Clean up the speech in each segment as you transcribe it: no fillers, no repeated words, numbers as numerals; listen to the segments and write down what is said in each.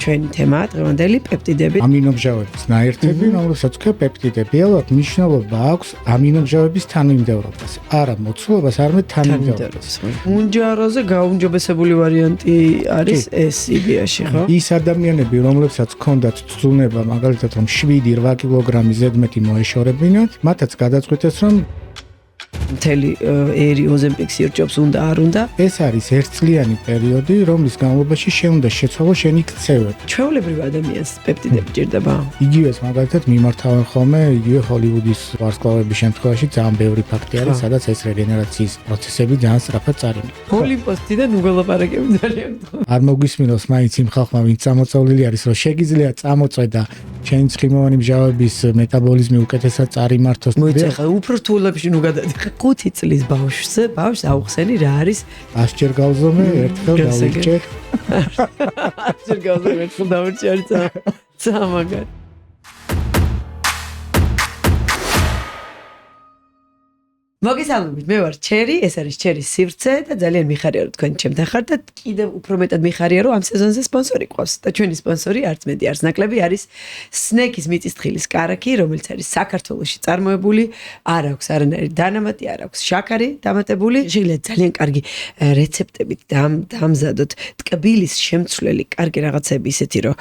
ჩვენი თემაა დღევანდელი პეპტიდები. ამინომჟავების ნაერთები, რომელსაც ქვია პეპტიდები. ალბათ მნიშვნელობა აქვს ამინომჟავების თანმიმდევრობას. არა მოცულობას, არამედ თანმიმდევრობას. უნჯაროზე გაუმჯობესებული ვარიანტი არის ეს იდეაში, ხო? ის ადამიანები, რომლებსაც ჰქონდათ ცუნება, მაგალითად, რომ 7-8 კილოგრამი ზედმეტი მოეშორებინათ, მათაც გადაწყვიტეს, რომ მთელი ერი ოზემპიქს ირჭობს უნდა არ უნდა. ეს არის ერთწლიანი პერიოდი, რომლის განმავლობაში შეუნდა შეცვალო შენი ქცევები. ჩვეულებრივ ადამიანს პეპტიდები ჭირდება. იგივეს მაგალითად მიმართავენ ხოლმე იგივე ჰოლივუდის ვარსკვლავების შემთხვევაში ძალიან ბევრი ფაქტი არის, სადაც ეს რეგენერაციის პროცესები ძალიან სწრაფად წარიმართა. ოლიმპოსიდან უგალაპარაკები ძალიან. არ მოგვისმინოს მაინც იმ ხალხმა, ვინც წამოწევლილი არის, რომ შეგიძლია წამოწვედა შენი ცხიმოვანი მჟავების მეტაბოლიზმი უკეთესად წარიმართოს. მოიცა ხა უფრო რთულებში ნუ გადადიხარ. 5 წლის ბავშვზე, ბავშვს აუხსენი რა არის? 100 ჯერ გავზომე, ერთხელ დავიჭე. 100 ჯერ გავზომე, ერთხელ დავიჭე არის წამაგარი. მოგესალმებით, მე ვარ ჩერი, ეს არის ჩერის სივრცე და ძალიან მიხარია რომ თქვენ ჩემთან ხართ და კიდევ უფრო მეტად მიხარია რომ ამ სეზონზე სპონსორი ყავს და ჩვენი სპონსორი არც მეტი არც ნაკლები არის სნეკის მიწისთხილის კარაქი, რომელიც არის საქართველოში წარმოებული, არ აქვს არანაირი დანამატი, არ აქვს შაქარი დამატებული, შეიძლება ძალიან კარგი რეცეპტებით დამზადოთ ტკბილის შემცვლელი კარგი რაღაცები ისეთი რომ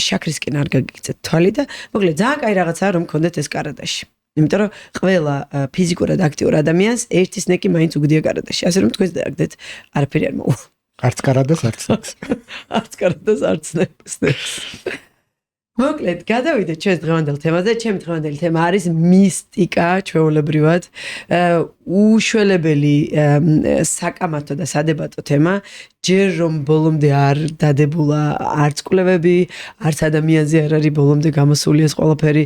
შაქრისკენ არ გაგიქცეთ თვალი და მოკლედ ძალიან კაი რაღაცაა რომ გქონდეთ ეს კარადაში. იმიტომ რომ ყველა ფიზიკურად აქტიურ ადამიანს ერთი სნეკი მაინც უგდია კარადაში. ასე რომ თქვენს დააგდეთ, არაფერი არ მოვა. არც კარადას, არც სნეკს. არც კარადას, არც სნეკს. მოკლედ, გადავიდეთ ჩვენს დღევანდელ თემაზე. ჩემი დღევანდელი თემა არის მისტიკა, ჩვეულებრივად. უშველებელი საკამათო და სადებატო თემა. ჯერ რომ ბოლომდე არ დადებულა არც კვლევები, არც ადამიანზე არ არის ბოლომდე გამოსული ეს ყველაფერი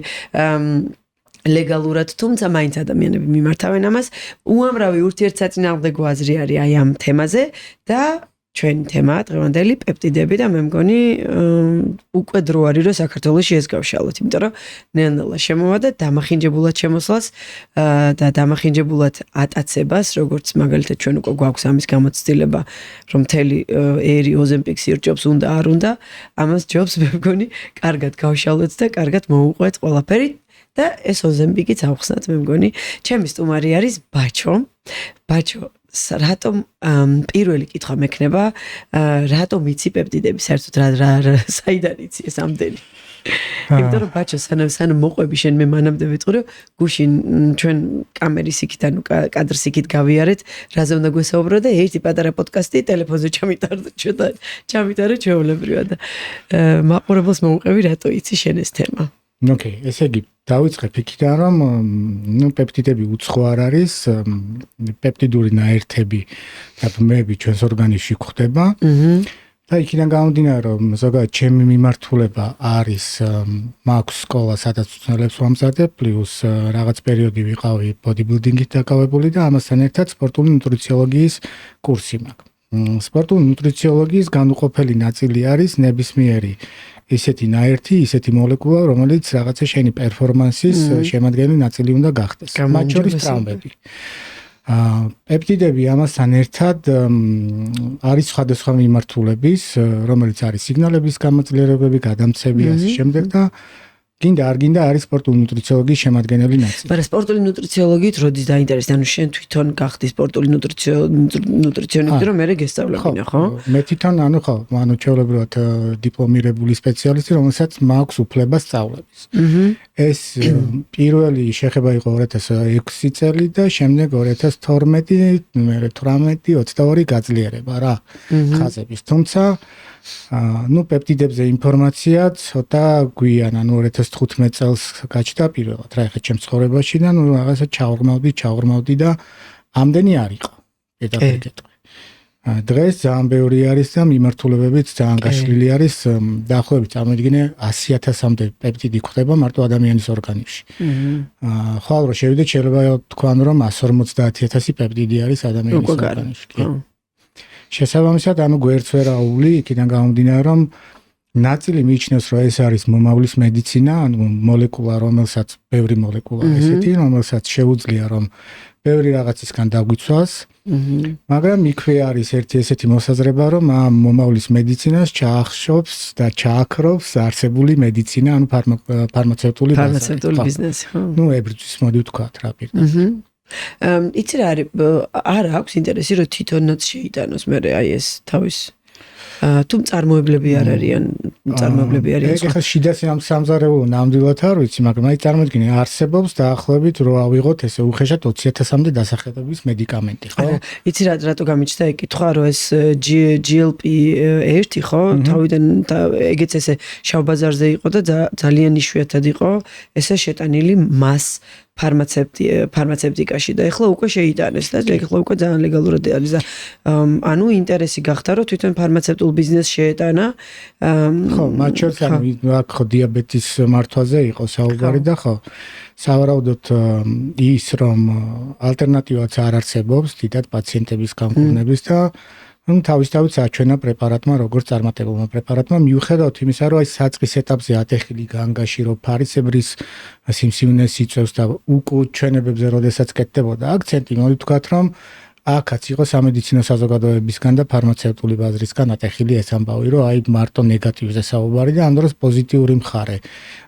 ლეგალურად, თუმცა მაინც ადამიანები მიმართავენ ამას. უამრავი ურთიერთსაწინააღმდეგო აზრი არის აი ამ თემაზე და ჩვენი თემაა დღევანდელი პეპტიდები და მე მგონი უკვე დრო არის რომ საქართველოში ეს გავშალოთ, იმიტომ რომ ნელ-ნელა შემოვა და დამახინჯებულად შემოსვლას და დამახინჯებულად ატაცებას, როგორც მაგალითად ჩვენ უკვე გვაქვს ამის გამოცდილება, რომ მთელი ერი ოზემპიქს ირჭობს უნდა არ უნდა, ამას ჯობს მე მგონი კარგად გავშალოთ და კარგად მოუყვეთ ყველაფერი. და ეს ოზემპიკიც ავხსნათ მე მგონი. ჩემი სტუმარი არის ბაჩო. ბაჩო, რატომ პირველი კითხვა მექნება, რატომ იცი პეპტიდები საერთოდ რა საიდან იცი ეს ამდენი? იმიტომ რომ ბაჩო სანამ მოყვები შენ მე მანამდე ვიტყვი, გუშინ ჩვენ კამერის იქით ანუ კადრის იქით გავიარეთ, რაზე უნდა გვესაუბრო და ერთი პატარა პოდკასტი ტელეფონზე ჩამიტარო ჩვეულებრივად და მაყურებელს მოუყევი რატო იცი შენ ეს თემა? ოკეი, ესე იგი, დავიწყებ იქიდან, რომ პეპტიდები უცხო არ არის, პეპტიდური ნაერთები და ბმები ჩვენს ორგანიზმში გვხვდება. და იქიდან გამომდინარე, რომ ზოგადად ჩემი მიმართულება არის მაქვს სკოლა, სადაც უცნელებს ვამზადებ, პლუს რაღაც პერიოდი ვიყავი ბოდიბილდინგით დაკავებული და ამასთან ერთად სპორტული ნუტრიციოლოგიის კურსი მაქვს. სპორტული ნუტრიციოლოგიის განუყოფელი ნაწილი არის ნებისმიერი ისეთი ნაერთი, ისეთი მოლეკულა, რომელიც რაღაცა შენი პერფორმანსის შემადგენელი ნაწილი უნდა გახდეს. მათ შორის ტრავმები. პეპტიდები ამასთან ერთად არის სხვადასხვა მიმართულების, რომელიც არის სიგნალების გამოძლიერებები, გადამცემი ასე შემდეგ და გინდა არ გინდა არის სპორტული ნუტრიციოლოგიის შემადგენელი ნაწილი. მაგრამ სპორტული ნუტრიციოლოგიით როდის დაინტერესდა? ანუ შენ თვითონ გახდი სპორტული ნუტრიციონისტი, რომ მე გესწავლებინა, ხო? მე თვითონ ჩვეულებრივად დიპლომირებული სპეციალისტი, რომელსაც მაქვს უფლება სწავლების. ეს პირველი შეხება იყო 2006 წელი და შემდეგ 2012, მე 18, 22 გაძლიერება რა ხაზების. თუმცა პეპტიდებზე ინფორმაცია ცოტა გვიან, 2015 წელს გაჩნდა პირველად რა ეხა ჩემს ცხოვრებაში და რაღაცა ჩაურმავდი და ამდენი არ იყო. დღეს ძალიან ბევრი არის და მიმართულებებიც ძალიან გაშლილი არის, დაახლოებით წარმოიდგინე 100,000-მდე პეპტიდი გვხვდება მარტო ადამიანის ორგანიზმში. ხვალ რო შევიდეთ შეიძლება თქვან რომ 150,000 პეპტიდი არის ადამიანის ორგანიზმში. შესაბამისად, გვერდს ვერ აუვლი, იქიდან გამომდინარე, რომ ნაწილი მიიჩნევს, რომ ეს არის მომავლის მედიცინა, ანუ მოლეკულა, რომელსაც ბევრი მოლეკულა ესეთი, რომელსაც შეუძლია რომ ბევრი რაღაცისგან დაგვიცვას. მაგრამ იქვე არის ერთი ესეთი მოსაზრება, რომ ამ მომავლის მედიცინას ჩაახშობს და ჩააქრობს არსებული მედიცინა, ანუ ფარმაცევტული ბიზნესი, ხო? ნუ ებრძვის მოდი ვთქვათ რა პირდაპირ. იცი რა არის, არ აქვს ინტერესი, რომ თვითონაც შეიტანოს მე აი ეს თავის თუ წარმოებლები არ არიან, წარმოებლები არიან. ეგ ხა შიდა სამზარეულო ნამდვილად არ ვიცი, მაგრამ აი წარმოიდგინე არსებობს დაახლოებით რო ავიღოთ ესე უხეშად 20,000-მდე დასახელების მედიკამენტი, ხო? იცი რატო გამიჩნდა ეგ კითხვა, რომ ეს GLP-1 ხო, თავიდან ეგეც ესე შავ ბაზარზე იყო და ძალიან იშვიათად იყო ესე შეტანილი მას ფარმაცევტიკაში და ეხლა უკვე შეიტანეს და ეხლა უკვე ძალიან ლეგალურად არის და ანუ ინტერესი გახდა რომ თვითონ ფარმაცევტულ ბიზნესს შეეტანა ხო მათ შორის აქ ხო დიაბეტის მართვაზე იყო საუბარი და ხო სავარაუდოდ ის რომ ალტერნატივაც არ არსებობს დიდად პაციენტების განკურნების და თავისთავად საჩვენა პრეპარატმა, როგორც წარმატებულმა პრეპარატმა, მიუხედავად იმისა, რომ აი საწყის ეტაპზე ატეხილი განგაში, რომ ფარისებრის სიმსივნეს იწევს და უკუჩვენებებზე როდესაც კეთდებოდა აქცენტი, მოდი ვთქვათ, რომ აქაც იყო სამედიცინო საზოგადოებებისგან და ფარმაცევტული ბაზრისგან ატეხილი ეს ამბავი, რომ აი მარტო ნეგატივზე საუბარი და ამ დროს პოზიტიური მხარე,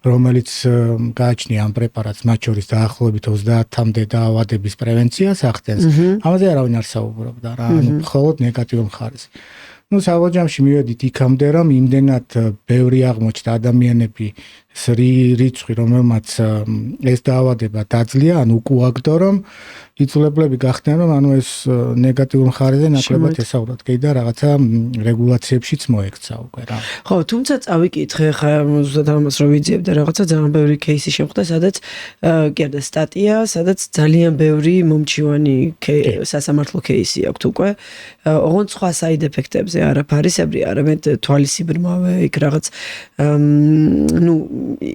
რომელიც გააჩნია ამ პრეპარატს, მათ შორის დაახლოებით 30-მდე დაავადების პრევენციას ახდენს. ამაზე არავინ არ საუბრობდა რა, ანუ მხოლოდ ნეგატიურ მხარეს. ნუ საბოლოოში მივედით იქამდე, რომ იმდენად ბევრი აღმოჩნდა ადამიანები რიცხვი, რომელმაც ეს დაავადება დაძლია, ანუ უკუაგდო, რომ იწულებლები გახდნენ, რომ ანუ ეს ნეგატიურ მხარეზე ნაკლებად ესაუბრათ კი და რაღაცა რეგულაციებშიც მოექცა უკვე რა. ხო, თუმცა წავიკითხე ხა ზუსტად ამას რომ ვიძიებ და რაღაცა ძალიან ბევრი кейსი შემხვდა, სადაც კი არა სტატია, სადაც ძალიან ბევრი მომჩივანი სასამართლო кейსი აქვს უკვე. ოღონდ სხვა side effect-ებზე არაფარისებრი, არამედ თვალის იბრმავე, იქ რაღაც ნუ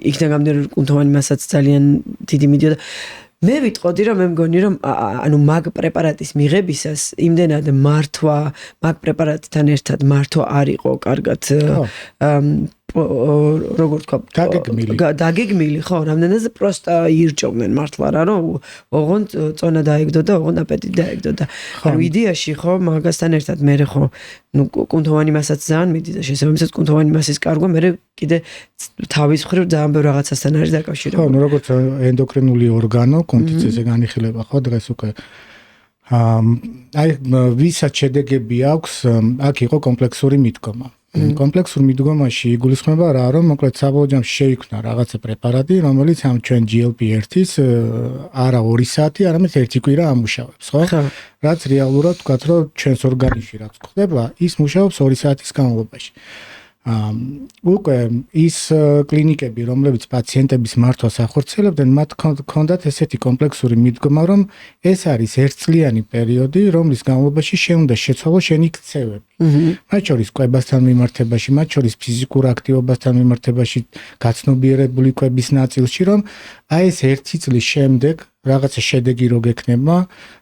იქიდან გამომდინარე კუნთოვანი მასაც ძალიან დიდი მიდიოდა. მე ვიტყოდი რომ მე მგონი რომ ანუ მაგ პრეპარატის მიღებისას იმდენად მართვა მაგ პრეპარატთან ერთად მართვა არ იყო კარგად როგორ თქვა დაგეგმილი ხო რამდენადაც პროსტა ირჭოვდნენ მართლა რა რომ ოღონდ წონა დაეგდო და ოღონდ აპეტიტი დაეგდო და ანუ იდეაში ხო მაგასთან ერთად მე ხო ნუ კუნთოვანი მასაც ძალიან მიდის და შესაბამისად კუნთოვანი მასის კარგვა მე კიდე თავის მხრივ ძალიან ბევრ რაღაცასთან არის დაკავშირებული ხო ნუ როგორც ენდოკრინული ორგანო კონდიციაზე განიხილება ხო დღეს უკვე აი ვისაც შედეგები აქვს აქ იყო კომპლექსური მიდგომა კომპლექსურ მიდგომაში იგულისხმება რა რომ მოკლედ საბოლოო შეიქმნა რაღაცა პრეპარატი რომელიც ამ ჩვენ GLP-1-ის არა 2 საათი არამედ 1 კვირა ამუშავებს ხო რაც რეალურად ვთქვათ რომ ჩვენს ორგანიზმში რაც ხდება ის მუშაობს 2 საათის განმავლობაში უკვე ის კლინიკები რომლებიც პაციენტების მართვას ახორციელებდნენ მათ ჰქონდათ ესეთი კომპლექსური მიდგომა რომ ეს არის ერთწლიანი პერიოდი რომლის განმავლობაში შეუნდა შეცვალოს შენი ქცევები მათ შორის კვებასთან მიმართებაში მათ შორის ფიზიკურ აქტივობასთან მიმართებაში გაცნობიერებული კვების ნაწილში რომ აი ეს 1 წლის შემდეგ რაღაცა შედეგი რო გექნება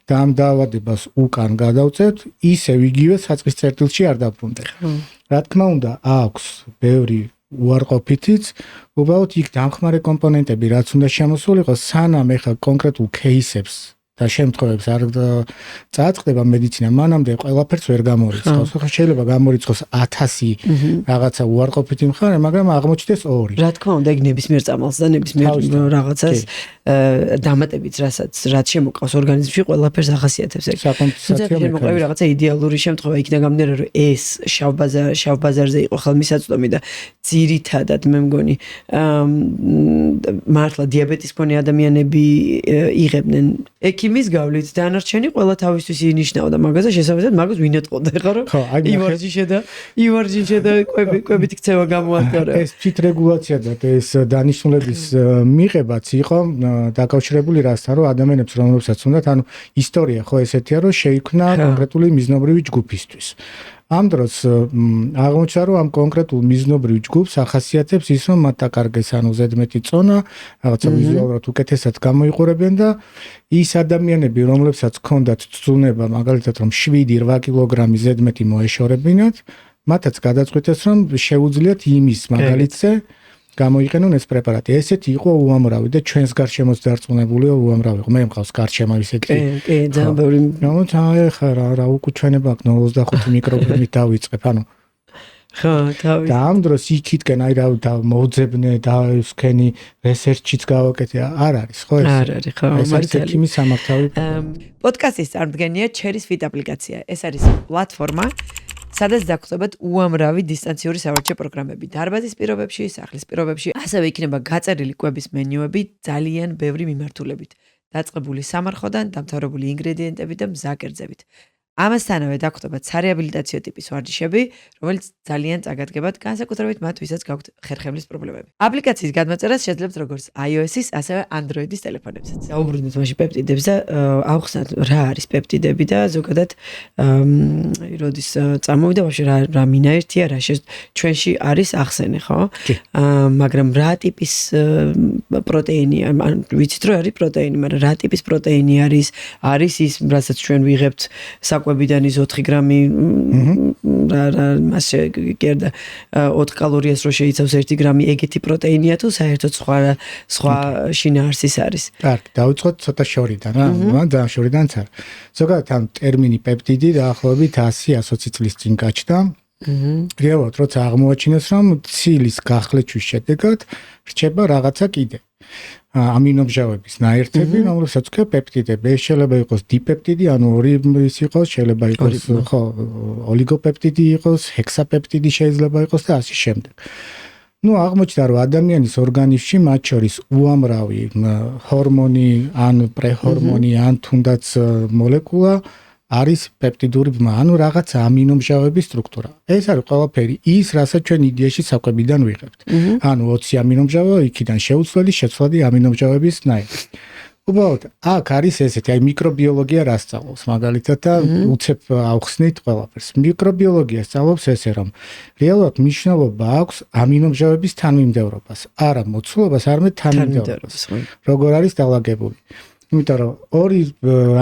და ამ დაავადებას უკან გადავწევთ ისევ იგივე საწყის წერტილში არ დაბრუნდეთ რა თქმა უნდა აქვს ბევრი უარყოფითიც უბრალოდ იქ დამხმარე კომპონენტები რაც უნდა შემოსულიყო სანამ ეხა კონკრეტულ кейსებს და შემთხვევებს არ წააწყდება მედიცინა მანამდე ყველაფერს ვერ გამორიცხავს ხო შეიძლება გამორიცხოს 1000 რაღაცა უარყოფითი მხარე მაგრამ აღმოჩნდეს 2 რა თქმა უნდა ეგ ნებისმიერ წამალს და ნებისმიერ რაღაცას დამატებით რაც შემოყავს ორგანიზმში ყველაფერს ახასიათებს ეგ თუმცა მოყევი რაღაცა იდეალური შემთხვევა იქიდან გამომდინარე რომ ეს შავ ბაზარზე იყო ხელმისაწვდომი და ძირითადად მე მგონი მართლა დიაბეტის მქონე ადამიანები იღებდნენ ექიმის გავლით დანარჩენი ყველა თავისთვის ინიშნავდა მაგაზე შესაბამისად მაგას ვინ ეტყოდა ხა რომ ივარჯიშე და კვებით ქცევა გამოატარა ეს თვით რეგულაცია და ეს დანიშნულების მიღებაც იყო დაკავშირებული რასთან რომ ადამიანებს რომლებსაც უნდათ ანუ ისტორია ხო ესეთია რომ შეიქმნა კონკრეტული მიზნობრივი ჯგუფისთვის ამ დროს აღმოჩნდა რომ ამ კონკრეტულ მიზნობრივ ჯგუფს ახასიათებს ის რომ მათ დაკარგეს ანუ ზედმეტი წონა რაღაცა ვიზუალურად უკეთესად გამოიყურებენ და ის ადამიანები რომლებსაც ჰქონდათ ცუნება მაგალითად რომ 7-8 კილოგრამი ზედმეტი მოეშორებინათ მათაც გადაწყვიტეს, რომ შეუძლიათ იმის მაგალითზე გამოიყენონ ეს პრეპარატი. ესეთი იყო უამრავი და ჩვენს გარშემოც დარწმუნებულია უამრავი. მე მყავს გარშემო ისეთი. კი, ძალიან ბევრი. ნუ ხა რა უკუჩვენება აქვს 25 მიკროგრამით დავიწყებ, ანუ ხო, თავი. და ამ დროს იქითკენ და მოძებნე და სკენი რესერჩიც გავაკეთე, არ არის, ხო ეს? არ არის, ხო, ეს არის ექიმის სამართალი. პოდკასტის წარმდგენია Cherry Fit აპლიკაცია. ეს არის პლატფორმა, სადაც დაგხვდებათ უამრავი დისტანციური სავარჯიშო პროგრამები. დარბაზის პირობებში, სახლის პირობებში, ასევე იქნება გაწერილი კვების მენიუები ძალიან ბევრი მიმართულებით. დაწყებული სამარხოდან, დამთავრებული ინგრედიენტებით და მზაკერძებით. ამასთანავე დაგხვდებათ სარეაბილიტაციო ტიპის ვარჯიშები, რომელიც ძალიან წაგადგებათ, განსაკუთრებით მათ, ვისაც გაქვთ ხერხემლის პრობლემები. აპლიკაციის გადმოწერას შეძლებთ როგორც iOS-ის, ასევე Android-ის ტელეფონებსაც. დაუბრუნდით მაშინ პეპტიდებს და ავხსნათ რა არის პეპტიდები და ზოგადად როდის წამოვიდა ვაფშე რა მინაერთია, რა ჩვენში არის ახსენე, ხო? მაგრამ რა ტიპის პროტეინი, ვიცით რომ არის პროტეინი, მაგრამ რა ტიპის პროტეინი არის ის, რასაც ჩვენ ვიღებთ კვებიდან ის 4 გრამი რა მასე გერდა 4 კალორიას რო შეიცავს 1 გრამი ეგეთი პროტეინია თუ საერთოდ სხვა შინაარსის არის. კარგი, დავიწყოთ ცოტა შორიდან რა, ძალიან შორიდანაც არა. ზოგადად ამ ტერმინი პეპტიდი დაახლოებით 100-120 წლის წინ გაჩნდა. რეალურად როცა აღმოაჩინეს რომ ცილის გახლეჩვის შედეგად რჩება რაღაცა კიდე. ამინომჟავების ნაერთები, რომლებსაც ქვია პეპტიდები. ეს შეიძლება იყოს დიპეპტიდი, ანუ ორი ის იყოს, შეიძლება იყოს ხო, ოლიგოპეპტიდი იყოს, ჰექსაპეპტიდი შეიძლება იყოს და ასე შემდეგ. ნუ აღმოჩნდა რომ ადამიანის ორგანიზმში მათ შორის უამრავი ჰორმონი, ან პრეჰორმონი, ან თუნდაც მოლეკულა არის პეპტიდური ბმა, ანუ რაღაც ამინომჟავების სტრუქტურა. ეს არის ყველაფერი ის, რასაც ჩვენ იდეაში საკვებიდან ვიღებთ. ანუ 20 ამინომჟავა, იქიდან შეუცვლელი, შეცვლადი ამინომჟავების ნაერთი. უბრალოდ აქ არის ესეთი, აი მიკრობიოლოგია რა სწავლობს მაგალითად და უცებ ავხსნით ყველაფერს. მიკრობიოლოგია სწავლობს ესე, რომ რეალურად მნიშვნელობა აქვს ამინომჟავების თანმიმდევრობას, არა მოცულობას, არამედ თანმიმდევრობას. როგორ არის დალაგებული? იმიტომ რომ ორი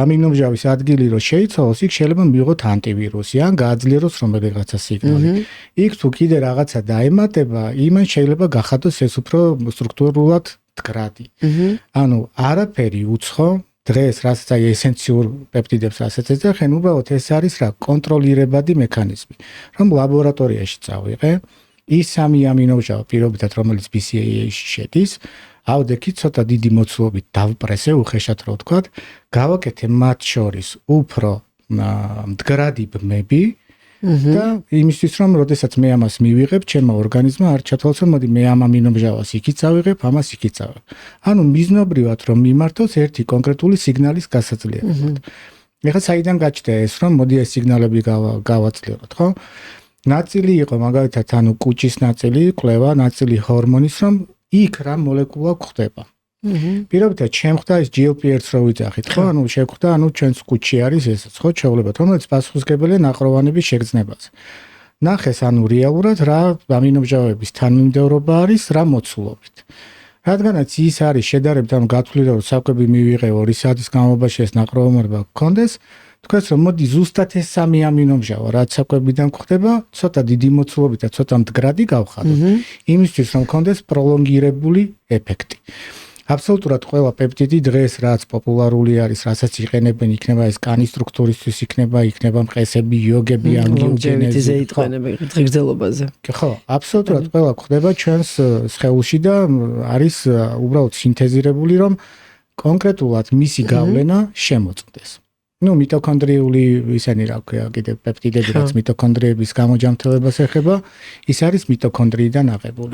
ამინომჟავის ადგილი რო შეიცვალოს, იქ შეიძლება მიიღოთ ანტივირუსი ან გააძლიეროს რომელიღაცა სიგნალი. იქ თუ კიდე რაღაცა დაემატება, იმან შეიძლება გახადოს ეს უფრო სტრუქტურულად მდგრადი. ანუ არაფერი უცხო დღეს რასაც აი ესენციურ პეპტიდებს რასაც ეძახენ, უბრალოდ ეს არის რა კონტროლირებადი მექანიზმი, რომ ლაბორატორიაში წავიღე ის სამი ამინომჟავა პირობითად რომელიც BCAA-ში შედის, ავდექი ცოტა დიდი მოცულობით დავპრესე უხეშად რო ვთქვათ, გავაკეთე მათ შორის უფრო მდგრადი ბმები და იმისთვის რომ როდესაც მე ამას მივიღებ, ჩემო ორგანიზმმა არ ჩათვალოს რომ მოდი მე ამ ამინომჟავას იქით წავიღებ, ამას იქით წავიღებ. ანუ მიზნობრივად რომ მიმართოს ერთი კონკრეტული სიგნალის გასაძლიერებლად. ეხლა საიდან გაჩნდა ეს რომ მოდი ეს სიგნალები გავაცლიოთ, ხო? ნაწილი იყო მაგალითად ანუ კუჭის ნაწილი, კვლევა, ნაწილი ჰორმონის რომ იქ რა მოლეკულა გვხდება. პირობითად შემხვდა ეს GLP-1-ს რო ვიძახით, ხო? ანუ შეგვხვდა, ანუ ჩვენს კუჭში არის ესეც, ხო, ჩვეულებრივად, რომელიც პასუხისმგებელია ნაყროვანების შეგრძნებაზე. ნახეს, ანუ რეალურად რა ამინომჟავების თანმიმდევრობა არის რა მოცულობით. რადგანაც ის არის შედარებით ამ გათვლილი რომ საკვები მივიღე 2 საათის განმავლობაში ეს ნაყროვანება გქონდეს, თქვენს რომ მოდი ზუსტად ეს სამი ამინომჟავა რაც საკვებიდან გვხდება, ცოტა დიდი მოცულობით და ცოტა მდგრადი გავხადოთ. იმისთვის რომ გქონდეს პროლონგირებული ეფექტი. აბსოლუტურად ყველა პეპტიდი დღეს რაც პოპულარული არის, რასაც იყენებენ, იქნება ეს კანის სტრუქტურისთვის, იქნება მყესები, იოგები, ანგიოგენეზი იყენებენ ღირსელებაზე. ხო, აბსოლუტურად ყველა გვხდება ჩვენს სხეულში და არის უბრალოდ სინთეზირებული, რომ კონკრეტულად მისი გავლენა შემოწმდეს. ნუ მიტოქონდრიული ისენი რა ქვია, კიდე პეპტიდები რაც მიტოქონდრიების გამოჯამთელებას ეხება, ის არის მიტოქონდრიიდან აღებული.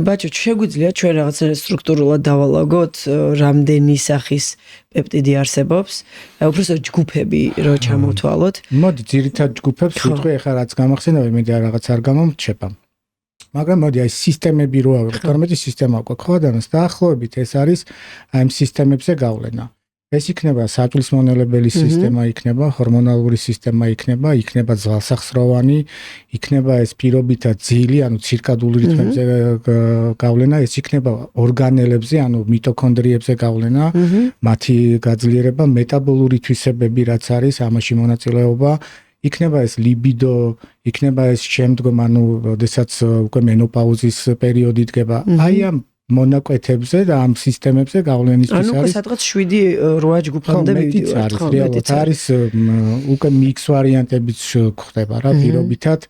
ბაჭო, შეგვიძლია ჩვენ რაღაც სტრუქტურულად დავალაგოთ, რამდენი სახის პეპტიდი არსებობს, უბრალოდ ჯგუფები რო ჩამოვთვალოთ. მოდი ძირითად ჯგუფებს ვიტყვი, ეხლა რაც გამახსენებია, მე და რაღაც არ გამომრჩება. მაგრამ მოდი აი სისტემები რო ავიღოთ, 12 სისტემა გვაქვს ხო ადამიანს, დაახლოებით ეს არის აი ამ სისტემებზე გავლენა. ეს იქნება საჭმლის მონელებელი სისტემა, იქნება ჰორმონალური სისტემა, იქნება ძვალსახსროვანი, იქნება ეს პირობითად ძილი, ანუ ცირკადული რიტმებზე გავლენა, ეს იქნება ორგანელებზე, ანუ მიტოქონდრიებზე გავლენა, მათი გაძლიერება, მეტაბოლური თვისებები რაც არის, ამაში მონაწილეობა, იქნება ეს ლიბიდო, იქნება ეს შემდგომ, ანუ როდესაც უკვე მენოპაუზის პერიოდი დგება. აი ამ მონაკვეთებზე და ამ სისტემებზე გავლენისთვის არის. ანუ უკვე სადღაც 7-8 ჯგუფამდე მივიდივართ. რეალურად არის უკვე მიქს ვარიანტებიც ხდება რა, პირობითად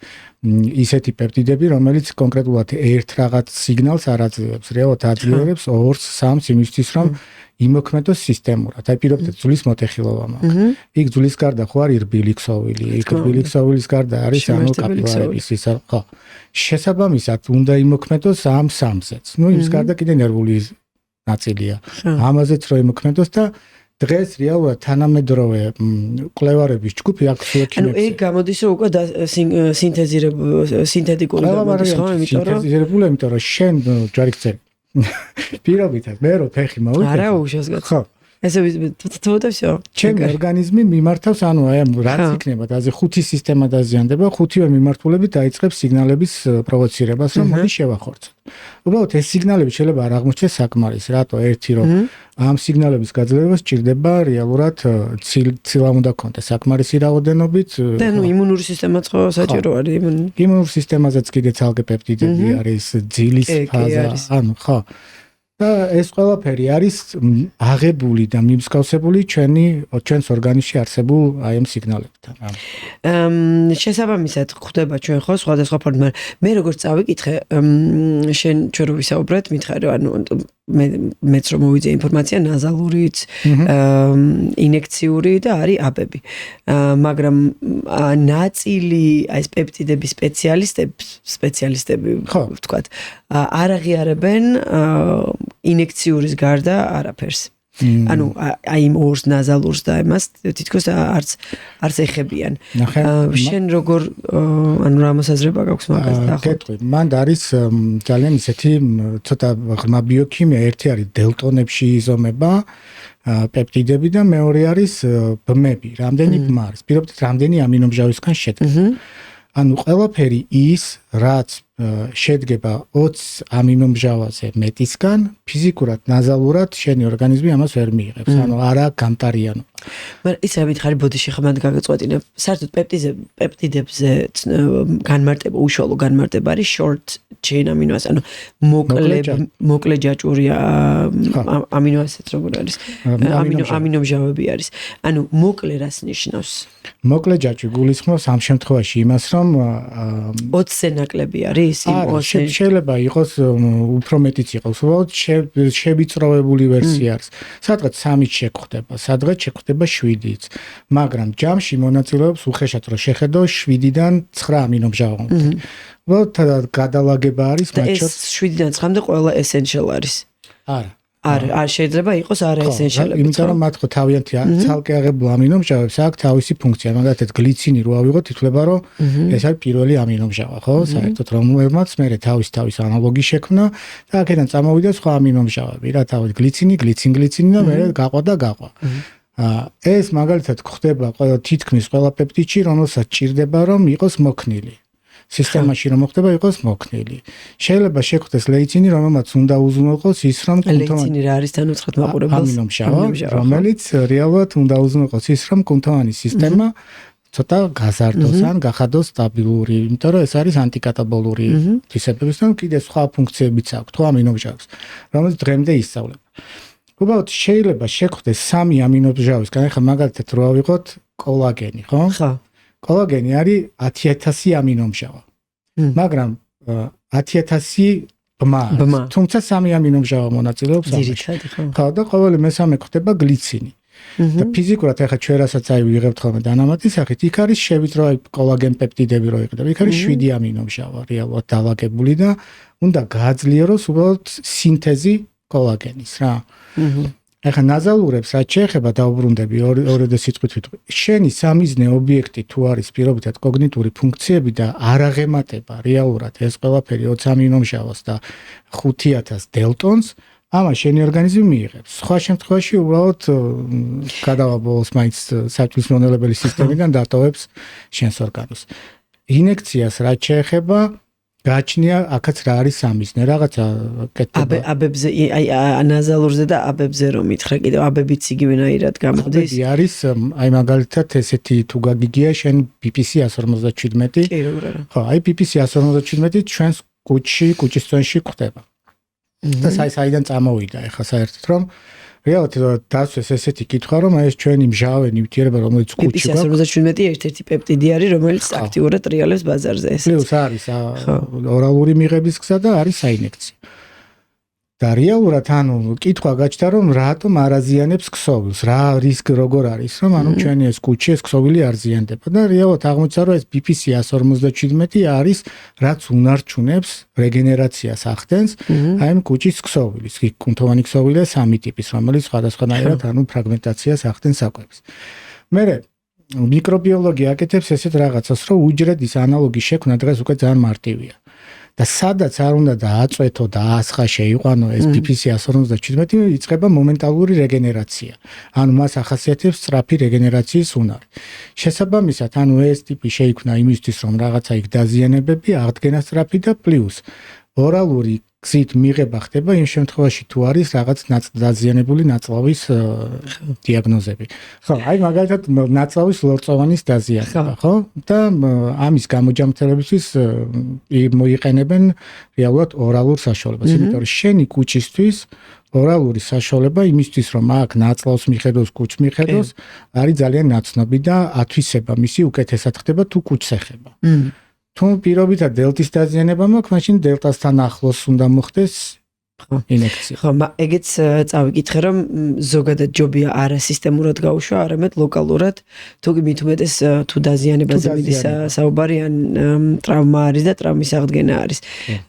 ისეთი პეპტიდები, რომელიც კონკრეტულად ერთ რაღაც სიგნალს არ აძლევს, რეალურად აძლევს 2-3 იმისთვის, რომ იმოქმედოს სისტემურად. აი პირობითად ძვლის მოტეხილობა მაქვს. იქ ძვლის გარდა ხო არის რბილი ქსოვილი, იქ რბილი ქსოვილის გარდა არის ანუ კაპილარების ისა, ხო. შესაბამისად უნდა იმოქმედოს ამ სამზეც. ნუ იმის გარდა კიდე ნერვული ნაწილია. ამაზეც რო იმოქმედოს და დღეს რეალურად თანამედროვე კვლევარების ჯგუფი აქ შეექიმებს. ანუ ეგ გამოდის რომ უკვე სინთეტიკური გამოდის ხო, სინთეზირებული, იმიტომ რომ შენ ჯარიქცე პირობითად მე რო ფეხი მოვიქცე. არა უშასგად. ხო. ესე თუ და всё. ჩემი ორგანიზმი მიმართავს, ანუ აი რაც იქნება, დაზე 5 სისტემა დაზიანდება, 5-ვე მიმართულებით დაიწყებს სიგნალების პროვოცირებას, რომ მოდი შევახორცოთ. უბრალოდ ეს სიგნალები შეიძლება არ აღმოჩნდეს საკმარის, რატო ერთი რომ ამ სიგნალების გაძლიერებას სჭირდება რეალურად ცილა უნდა კონდეს საკმარისი რაოდენობით. და ნუ იმუნური სისტემაც ხო საჭირო არის. იმუნურ სისტემაზეც კიდე ცალკე პეპტიდები არის, ძილის ფაზა, ანუ ხო. და ეს ყველაფერი არის აღებული და მიმსგავსებული ჩვენს ორგანიზმში არსებულ აი ამ სიგნალებთან. შესაბამისად ხდება ჩვენ ხო სხვადასხვა ფორმით, მაგრამ მე როგორც წავიკითხე, შენ ჩვენ რო ვისაუბრეთ, მითხარი, ანუ მეც რომ მოვიძე ინფორმაცია ნაზალურიც, ინექციური და არის აბები. მაგრამ ნაწილი აი ეს პეპტიდების სპეციალისტები ვთქვათ, არ აღიარებენ ინექციურის გარდა არაფერს. ანუ აი იმ ორს ნაზალურს და იმას თითქოს არც ეხებიან. შენ როგორ ანუ რა მოსაზრება გაქვს მაგას დაახლოებით? გეტყვი, მანდ არის ძალიან ისეთი ცოტა ღრმა ბიოქიმია, ერთი არის დელტონებში იზომება პეპტიდები და მეორე არის ბმები, რამდენი ბმა არის. პირობითად რამდენი ამინომჟავისგან შედგება. ანუ ყველაფერი ის, რაც შედგება 20 ამინომჟავაზე მეტისგან, ფიზიკურად, ნაზალურად შენი ორგანიზმი ამას ვერ მიიღებს. ანუ არა გამტარიანობა. მაგრამ ისა მითხარი ბოდიში ხმად გაგაწყვეტინებ. საერთოდ პეპტიდებზე განმარტება, უშუალო განმარტება არის short chain amino acid, ანუ მოკლე ჯაჭვური amino acid როგორ არის? ამინომჟავები არის. ანუ მოკლე რას ნიშნავს? მოკლე ჯაჭვი გულისხმობს ამ შემთხვევაში იმას, რომ 20-ზე ნაკლები არის იმ 20-ზე. შეიძლება იყოს უფრო მეტიც იყოს, უბრალოდ შევიწროვებული ვერსია არის. სადღაც 3-ით შეგხვდება, სადღაც შეგხვდება 7-ით. მაგრამ ჯამში მონაწილეობს უხეშად რომ შეხედო 7-დან 9 ამინომჟავამდე. უბრალოდ გადალაგება არის მათ შორის 7-დან 9-მდე ყველა essential არის. არა. არ შეიძლება იყოს არა essential-ები. იმიტომ რომ მათ ხო თავიანთი ცალკე აღებულ ამინომჟავებს აქვს თავისი ფუნქცია. მაგალითად გლიცინი რო ავიღოთ, ითვლება რომ ეს არის პირველი ამინომჟავა, ხო? საერთოდ რომელმაც მერე თავის ანალოგი შექმნა და აქედან წამოვიდა სხვა ამინომჟავები. რა თავად გლიცინი და მერე გაყვა. ეს მაგალითად ხდება თითქმის ყველა პეპტიდში, რომელსაც ჭირდება რომ იყოს მოქნილი. სისტემაში რომ მოხდება იყოს მოქნილი. შეიძლება შეხვდეს ლეიცინი, რომელმაც უნდა უზრუნველყოს ის რომ ლეიცინი რა არის თანუწყვეტ მაყურებელს? ამინომჟავა, რომელიც რეალურად უნდა უზრუნველყოს ის რომ კუნთოვანი სისტემა ცოტა გაზარდოს ან გახადოს სტაბილური, იმიტომ რომ ეს არის ანტიკატაბოლური თვისებების და კიდე სხვა ფუნქციებიც აქვს თუ ამინომჟავებს, რომელიც დღემდე ისწავლება. უბრალოდ შეიძლება შეხვდეს 3 ამინომჟავისგან, ახლა მაგალითად რო ავიღოთ კოლაგენი, ხო? ხო. კოლაგენი არის 10000 ამინომჟავა. მაგრამ 10000 ბმა. თუმცა 3 ამინომჟავა მონაწილეობს ამაში. ხო, და ყოველი მესამე ხდება გლიცინი. და ფიზიკურად ახლა ჩვენ რასაც ვიღებთ ხოლმე დანამატისახით, იქ არის შევიწროვებული კოლაგენ პეპტიდები რო იყდება. იქ არის 7 ამინომჟავა რეალურად დალაგებული და უნდა გააძლიეროს უბრალოდ სინთეზი კოლაგენის რა. ახლა ნაზალურებს რაც შეეხება დაუბრუნდები ორედა სიტყვით ვიტყვი. შენი სამიზნე ობიექტი თუ არის პირობითად კოგნიტური ფუნქციები და არ აღემატება რეალურად ეს ყველაფერი 20 ამინომჟავას და 5000 დელტონს, ამას შენი ორგანიზმი მიიღებს. სხვა შემთხვევაში უბრალოდ გადავაბოლოს მაინც საჭმლის მონელებელი სისტემიდან დატოვებს შენს ორგანიზმს. ინექციას რაც შეეხება გააჩნია აქაც რა არის სამიზნე, რაღაცა კეთება. აბებზე აი ანაზალურზე და აბებზე რომ მითხრა კიდევ აბებიც იგივენაირად გამოდის. აბები არის აი მაგალითად ესეთი თუ გაგიგია შენ PPC 157. კი როგორ არა. ხო, აი PPC 157 ჩვენს კუჩის წონში გვხდება. და საიდან წამოვიდა ეხლა საერთოდ რომ რეალურად დასვეს ესეთი კითხვა რომ ეს ჩვენი მჟავე ნივთიერება რომელიც კუჩში გვაქვს 157 ერთ-ერთი პეპტიდი არის რომელიც აქტიურად ტრიალებს ბაზარზე ეს. პლუს არის ორალური მიღების გზა და არის საინექციო. და რეალურად ანუ კითხვა გაჩნდა რომ რატომ არ აზიანებს ქსოვილს, რა რისკი როგორ არის რომ ანუ ჩვენი ეს კუჩი ეს ქსოვილი არ ზიანდება და რეალურად აღმოჩნდა რომ ეს PPC 157 არის რაც უნარჩუნებს რეგენერაციას ახდენს აი ამ კუჩის ქსოვილის, კუნთოვანი ქსოვილია სამი ტიპის რომელიც სხვადასხვანაირად ანუ ფრაგმენტაციას ახდენს საკვებს. მერე მიკრობიოლოგია აკეთებს ესეთ რაღაცას რომ უჯრედის ანალოგის შექმნა დღეს უკვე ძალიან მარტივია. და სადაც არ უნდა დააწვეთო და აასხა შეიყვანო ეს PPC 157 იწყება მომენტალური რეგენერაცია. ანუ მას ახასიათებს სწრაფი რეგენერაციის უნარი. შესაბამისად, ანუ ეს ტიპი შეიქმნა იმისთვის, რომ რაღაცა იქ დაზიანებები აღდგენა სწრაფი და პლუს ორალური გზით მიღება ხდება იმ შემთხვევაში თუ არის რაღაც დაზიანებული ნაწლავის დიაგნოზები. ხო, აი მაგალითად ნაწლავის ლორწოვანის დაზიანება, ხო? და ამის გამოჯამრთელებისთვის მოიყენებენ რეალურად ორალურ საშუალებას. იმიტომ რომ შენი კუჩისთვის ორალური საშუალება იმისთვის რომ აქ ნაწლავს მიხედოს, კუჩს მიხედოს, არის ძალიან ნაცნობი და ათვისება მისი უკეთესად ხდება თუ კუჩს ეხება. თუ პირობითად დელტის დაზიანება მაქვს, მაშინ დელტასთან ახლოს უნდა მოხდეს ინექცია. ხო, ეგეც წავიკითხე რომ ზოგადად ჯობია არა სისტემურად გაუშვა, არამედ ლოკალურად, თუ მით უმეტეს თუ დაზიანებაზე მიდის საუბარი ან ტრავმა არის და ტრავმის აღდგენა არის.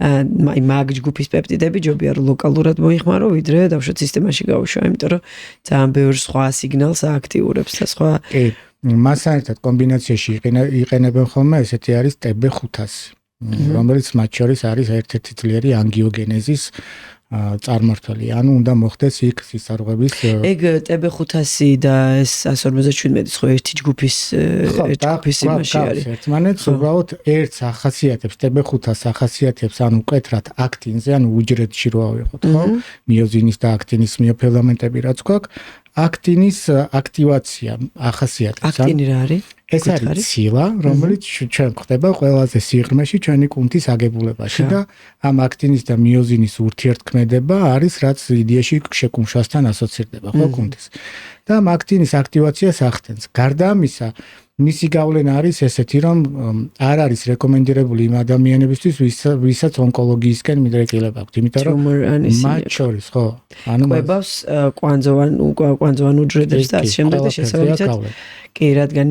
აი მაგ ჯგუფის პეპტიდები ჯობია რომ ლოკალურად მოიხმარო, ვიდრე დავშოთ სისტემაში გაუშვა, იმიტომ რომ ძალიან ბევრ სხვა სიგნალს ააქტიურებს და სხვა მასთან ერთად კომბინაციაში იყენებენ ხოლმე ესეთი არის TB500, რომელიც მათ შორის არის ერთ-ერთი ძლიერი ანგიოგენეზის წარმმართველი. ანუ უნდა მოხდეს იქ სისარღვების ეგ TB500 და ეს 157 ხო ერთი ჯგუფის იმაში არის. ერთმანეთს უბრალოდ ერთს ახასიათებს TB500 ახასიათებს ანუ მკვეთრად აქტინზე, ანუ უჯრედში რო ავიღოთ, ხო? მიოზინის და აქტინის მიოფილამენტები რაც გვაქვს, აქტინის აქტივაცია ახასიათებს. აქტინი რა არის? ეს არის ცილა, რომელიც ჩვენ ხდება ყველაზე სიღრმეში ჩვენი კუნთის აგებულებაში და ამ აქტინის და მიოზინის ურთიერთქმედება არის რაც იდეაში შეკუმშვასთან ასოცირდება, ხო კუნთის. და ამ აქტინის აქტივაციას ახდენს. გარდა ამისა, მისი გავლენა არის ესეთი, რომ არ არის რეკომენდირებული იმ ადამიანებისთვის, ვისაც ონკოლოგიისკენ მიდრეკილება აქვთ, იმიტომ რომ მათ შორის, ხო, ანუ კვებავს კვანძოვან უჯრედებს და ამ შემდეგ და შესაბამისად კი, რადგან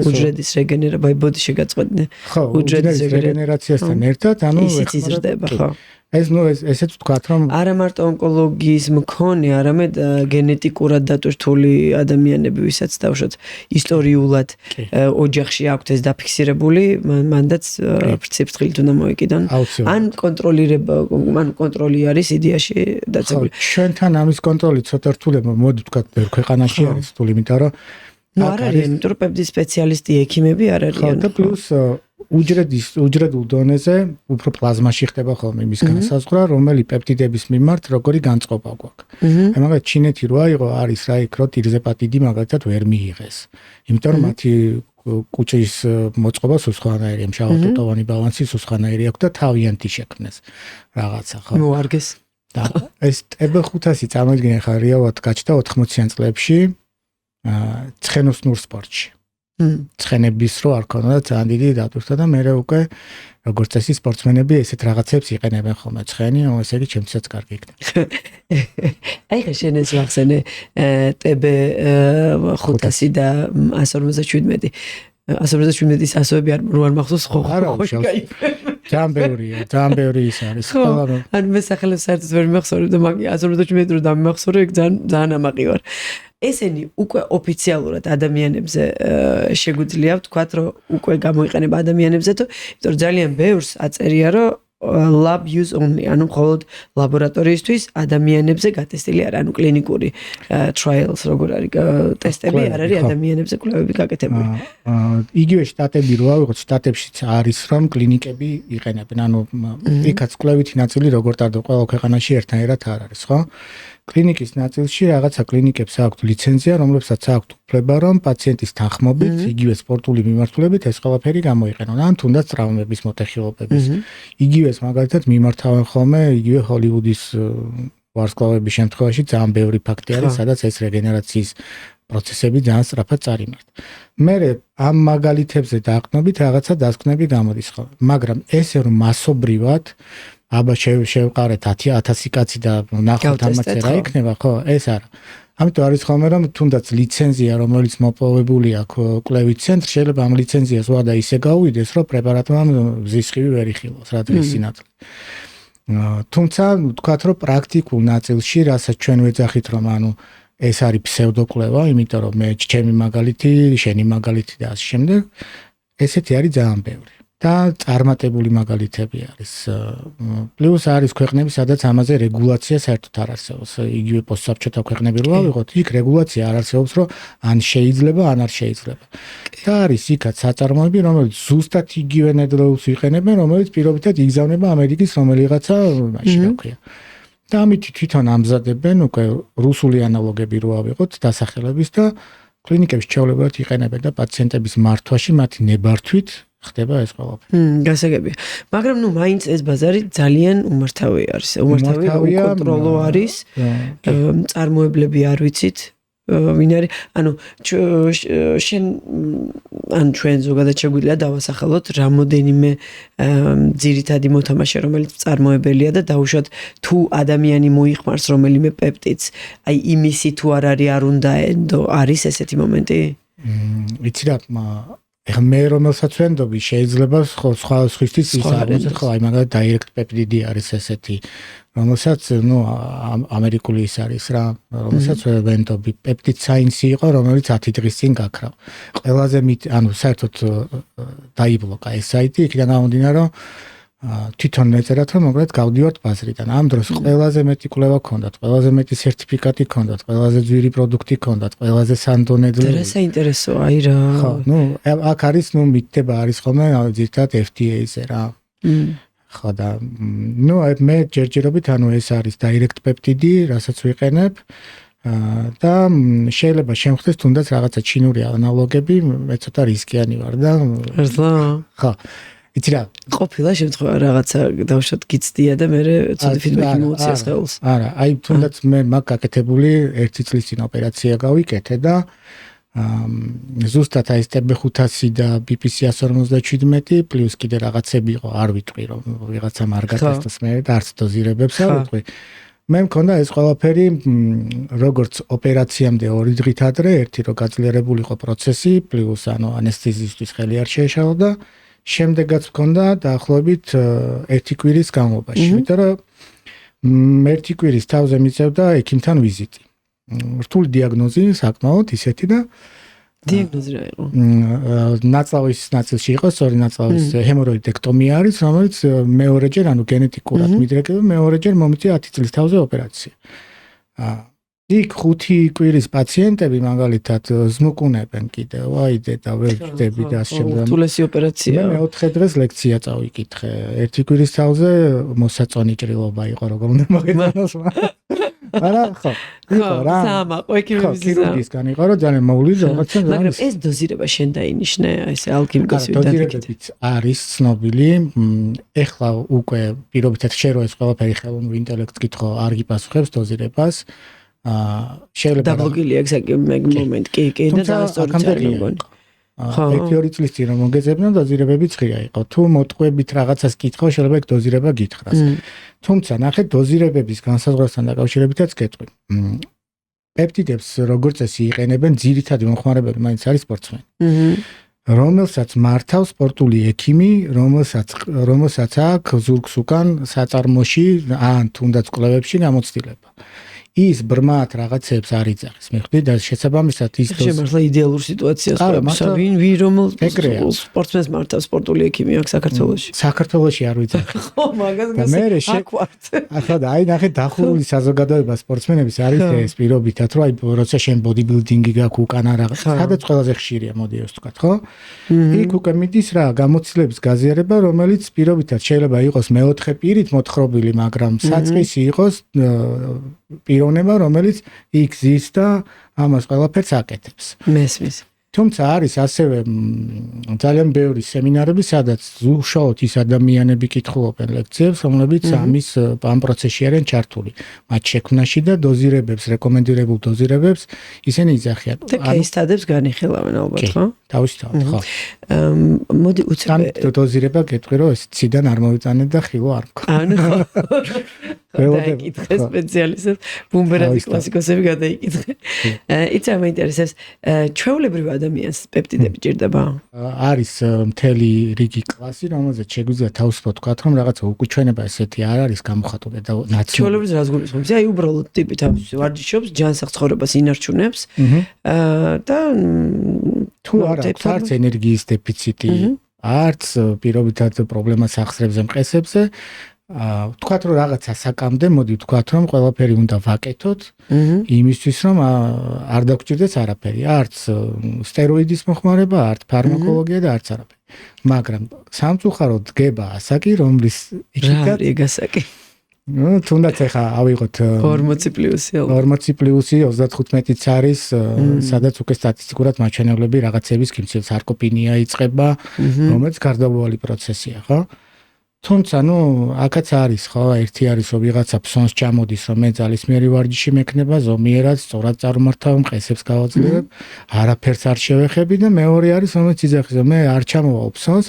უჯრედის რეგენერება, ბოდი შეგაწყვეტნე. უჯრედის რეგენერაციასთან ერთად, ანუ იზრდება, ხო. ესეც ვთქვათ, რომ არა მარტო ონკოლოგიის მქონე, არამედ გენეტიკურად დატვირთული ადამიანები, ვისაც დავშოთ ისტორიულად ოჯახში აქვთ ეს დაფიქსირებული, მანდაც სიფრთხილით უნდა მოეკიდონ. ან კონტროლი არის იდეაში დაწებული. ჩვენთან ამის კონტროლი ცოტა რთულება, მოდი ვთქვათ, ბევრ ქვეყანაში არის რთული, იმიტომ რომ არ არიან, იმიტომ რომ პეპტიდის სპეციალისტი ექიმები არ არიან. და პლუს უჯრედულ დონეზე უფრო პლაზმაში ხდება ხოლმე იმის განსაზღვრა, რომელი პეპტიდების მიმართ როგორი განწყობა გვაქვს. აი მაგალითად ჩინეთი რო აიღო, არის რა იქ რო ტირზეპატიდი მაგალითად ვერ მიიღეს. იმიტომ რომ მათი კუჩის მოწყობა სხვანაირია, მშავადტოვანი ბალანსი სხვანაირი აქვს და თავიანთი შექმნეს რაღაცა, ხო? მოარგეს. და ეს TB500 წარმოიდგინე ხა რეალურად გაჩნდა 80-იან წლებში ცხენოსნურ სპორტში. ცხენების რო არ ქონოდა ძალიან დიდი დატვირთვა და მე უკვე როგორც წესი სპორტსმენები ესეთ რაღაცებს იყენებენ ხოლმე ცხენი, ესე იგი ჩემთვისაც კარგი იქნება. აი ხა შენ ეს ვახსენე TB500 და 157. 157-ის ასოები არ მახსოვს ხო? არა, ძალიან ბევრი ის არის. ან მე სახელებს საერთოდ ვერ მახსოვრებ და მაგ 157 რო დამიმახსოვრე, ეგ ძალიან ამაყი ვარ. ესენი უკვე ოფიციალურად ადამიანებზე შეგვიძლია ვთქვათ, რომ უკვე გამოიყენება ადამიანებზე, იმიტომ რომ ძალიან ბევრს აწერია, რომ lab use only, ანუ მხოლოდ ლაბორატორიისთვის ადამიანებზე გატესტილი არა, ანუ კლინიკური trials როგორ არის ტესტები არ არის ადამიანებზე კვლევები გაკეთებული. იგივე შტატები რო ავიღოთ, შტატებშიც არის რომ კლინიკები იყენებენ, ანუ იქაც კვლევითი ნაწილი როგორ ტარდება ყველა ქვეყანაში ერთნაირად არ არის, ხო? კლინიკის ნაწილში რაღაცა კლინიკებს აქვთ ლიცენზია, რომლებსაც აქვთ უფლება რომ პაციენტის თანხმობით, იგივე სპორტული მიმართულებით ეს ყველაფერი გამოიყენონ, ან თუნდაც ტრავმების მოტეხილობების. იგივეს მაგალითად მიმართავენ ხოლმე იგივე ჰოლივუდის ვარსკვლავების შემთხვევაში ძალიან ბევრი ფაქტი არის, სადაც ეს რეგენერაციის პროცესები ძალიან სწრაფად წარიმართ. მე ამ მაგალითებზე დაყნობით რაღაცა დასკვნები გამოდის ხოლმე, მაგრამ ესე რომ მასობრივად აბა შევყარეთ 10,000 კაცი და ნახოთ ამაც რა იქნება, ხო, ეს არა. ამიტომ არის ხოლმე რომ თუნდაც ლიცენზია, რომელიც მოპოვებული აქვს კვლევით ცენტრში, შეიძლება ამ ლიცენზიას ვადა ისე გაუვიდეს, რომ პრეპარატმა ზისხივი ვერ იხილოს, რა დღის სინათლე. თუმცა ვთქვათ, რომ პრაქტიკულ ნაწილში, რასაც ჩვენ ვეძახით, რომ ანუ ეს არის ფსევდოკვლევა, იმიტომ რომ მე ჩემი მაგალითი, შენი მაგალითი და ასე შემდეგ, ესეთი არის ძალიან ბევრი. და წარმატებული მაგალითები არის. პლუს არის ქვეყნები, სადაც ამაზე რეგულაცია საერთოდ არ არსებობს. იგივე პოსტსაბჭოთა ქვეყნები რო ავიღოთ, იქ რეგულაცია არ არსებობს, რომ ან შეიძლება, ან არ შეიძლება. და არის იქაც საწარმოები, რომელიც ზუსტად იგივე ნედლეულს იყენებენ, რომელიც პირობითად იგზავნება ამერიკის რომელიღაცა მაშინ რა ქვია. და ამით თვითონ ამზადებენ უკვე რუსული ანალოგები რო ავიღოთ დასახელების და კლინიკებში ჩაოლებად იყენებენ და პაციენტების მართვაში მათი ნებართვით ხდება ეს ყველაფერი. გასაგებია. მაგრამ ნუ მაინც ეს ბაზარი ძალიან უმართავი არის. უმართავი უკონტროლო არის. წარმოებლები არ ვიცით. ვინ არის? ანუ შენ ან ჩვენ ზოგადად შეგვიძლია დავასახელოთ რამოდენიმე ძირითადი მოთამაშე, რომელიც წარმოებელია და დაუშვათ თუ ადამიანი მოიხმარს რომელიმე პეპტიდს, აი იმისი თუ არ არის არ უნდა ენდო არის ესეთი მომენტი? ვიცი რა, ეხლა მე რომელსაც ვენდობი შეიძლება სხვა სხვისთვის ის არის, ხო, აი მაგალითად direct peptide არის ესეთი, რომელსაც ნუ ამერიკული ის არის რა, რომელსაც ვენდობი peptide science იყო, რომელიც 10 დღის წინ გაქრავ. ყველაზე ანუ საერთოდ დაიბლოკა ეს საიტი, იქიდან გამომდინარე რომ თვითონ მეწერათ რომ მოკლედ გავდივართ ბაზრიდან. ამ დროს ყველაზე მეტი კვლევა ქონდათ, ყველაზე მეტი სერტიფიკატი ქონდათ, ყველაზე ძვირი პროდუქტი ქონდათ, ყველაზე სანდონედლი. რა საინტერესოა, აი რა. ხო, ნუ აქ არის ნუ მითება არის ხოლმე ზირთად FDA-ზე რა. ხო და ნუ მე ჯერჯერობით ანუ ეს არის direct peptide, რასაც ვიყენებ და შეიძლება შემხდეს თუნდაც რაღაცა ჩინური ანალოგები, მე ცოტა რისკიანი ვარ და ხო იცი რა ყოფილა შემთხვევა რაღაცა დავშოთ გიცდია და მე ცოტა ფიდბექი მოუწია ხელს. არა, აი თუნდაც მე მაგ გაკეთებული 1 წლის წინ ოპერაცია გავიკეთე და ზუსტად აი STB500 და BPC 157 პლუს კიდე რაღაცები იყო, არ ვიტყვი რომ ვიღაცამ არ გატესტოს მე და არც დოზირებებს არ ვიტყვი. მე მქონდა ეს ყველაფერი როგორც ოპერაციამდე 2 დღით ადრე, ერთი რო გაძლიერებული იყო პროცესი, პლუს ანუ ანესთეზისტის ხელი არ შეეშალა და შემდეგაც მქონდა დაახლოებით 1 კვირის განმავლობაში, იმიტომ რომ 1 კვირის თავზე მიწევდა ექიმთან ვიზიტი. რთული დიაგნოზი საკმაოდ ისეთი და დიაგნოზი რა იყო? ნაწლავის ნაწილში იყო, სწორი ნაწლავის ჰემოროიდექტომია არის, რომელიც მეორეჯერ ანუ გენეტიკურად მიდრეკება, მეორეჯერ მომიწია 10 წლის თავზე ოპერაცია. იქ 5 კვირის პაციენტები მაგალითად ზმუკუნებენ კიდევ, აიდე და ვერ ხვდები და ასე შემდეგ. უთულესი ოპერაცია. მე 4 დღეს ლექცია წავიკითხე. 1 კვირის თავზე მოსაწონი ჭრილობა იყო, როგორ უნდა მოგეწონოს. არა, ხო. იყო რა. სამაყო ექიმების ქირურგისგან იყო, რომ ძალიან მოვლი რაღაცა. მაგრამ ეს დოზირება შენ დაინიშნე, ეს ალქიმიკოსი დოზირებებიც არის ცნობილი. ეხლა უკვე პირობითად შენ რო ეს ყველაფერი ხელოვნურ ინტელექტს კითხო, არ გიპასუხებს დოზირებას. შეიძლება დაბლოკილია ეგ მომენტ კი და დაასწორი წარი მგონი. 1-2 წლის წინ რომ მოგეძებნა დოზირებები ცხია იყო. თუ მოტყვებით რაღაცას კითხო, შეიძლება ეგ დოზირება გითხრას. თუმცა ნახეთ დოზირებების განსაზღვრასთან დაკავშირებითაც გეტყვი. პეპტიდებს როგორც წესი იყენებენ ძირითადი მომხმარებელი მაინც არის სპორტსმენი. რომელსაც მართავს სპორტული ექიმი, რომელსაც აქვს ზურგს უკან საწარმოში ან თუნდაც კვლევებში გამოცდილება. ის ბრმად რაღაცებს არ იძახის. მიხვდი და შესაბამისად ის შემართლა იდეალურ სიტუაციას ვინ რომელ სპორტსმენს მართავს სპორტული ექიმი აქ საქართველოში. საქართველოში არ ვიძახი. ხო, მაგას აკვართ. ახლა და აი ნახე დახურული საზოგადოება სპორტსმენების არის ეს პირობითად, რომ აი როცა შენ ბოდიბილდინგი გაქვს უკან რაღაც, სადაც ყველაზე ხშირია, მოდი ეს ვთქვათ, ხო? იქ უკვე მიდის რა, გამოცდილების გაზიარება, რომელიც პირობითად შეიძლება იყოს მეოთხე პირით მოთხრობილი, მაგრამ საწყისი იყოს პიროვნება, რომელიც იქ ზის და ამას ყველაფერს აკეთებს. მესმის. თუმცა არის ასევე ძალიან ბევრი სემინარები, სადაც უშუალოდ ის ადამიანები კითხულობენ ლექციებს, რომლებიც ამის ამ პროცესში არიან ჩართული. მათ შექმნაში და დოზირებებს, რეკომენდირებულ დოზირებებს ისინი იძახიან. და кейსტადებს განიხილავენ ალბათ, ხო? თავისთავად, ხო. მოდი უცებ დოზირება გეტყვი, რომ ეს ციდან არ მოვიტანეთ და ხილო არ მქონდა. ანუ გადაიკითხე სპეციალისტებს, ბუმბერადის კლასიკოსები გადაიკითხე. იცი რა მეინტერესებს, ჩვეულებრივ ადამიანს პეპტიდები ჭირდება? არის მთელი რიგი კლასი, რომელზეც შეგვიძლია თავისუფლად ვთქვათ, რომ რაღაცა უკუჩვენება ესეთი არ არის გამოხატული და ნაცნობი. ჩვეულებრივ რას გულისხმობს? აი უბრალოდ ტიპი თავის ვარჯიშობს, ჯანსაღ ცხოვრებას ინარჩუნებს და თუ არა არც ენერგიის დეფიციტი, არც პირობითად პრობლემას ახსრებს მყესებზე, ვთქვათ რომ რაღაცა საკამდე, მოდი ვთქვათ რომ ყველაფერი უნდა ვაკეთოთ იმისთვის რომ არ დაგჭირდეს არაფერი, არც სტეროიდის მოხმარება, არც ფარმაკოლოგია და არც არაფერი. მაგრამ სამწუხაროდ დგება ასაკი, რომლის იქიდან ეგასაკი. თუნდაც ახლა ავიღოთ 40 პლუსი 35-იც არის, სადაც უკვე სტატისტიკურად მაჩვენებლები რაღაცების კინცილ სარკოპენია იწყება, რომელიც გარდაუვალი პროცესია, ხო? თუმცა, აქაც არის, ხო, ერთი არის, რომ ვიღაცა ფსონს ჩამოდის, რომ მე ძალისმიერი ვარჯიში მექნება, ზომიერად, სწორად წარმართავ, მყესებს გავაძლევებ, არაფერს არ შევეხები და მეორე არის, რომელიც იძახის, რომ მე არ ჩამოვალ ფსონს,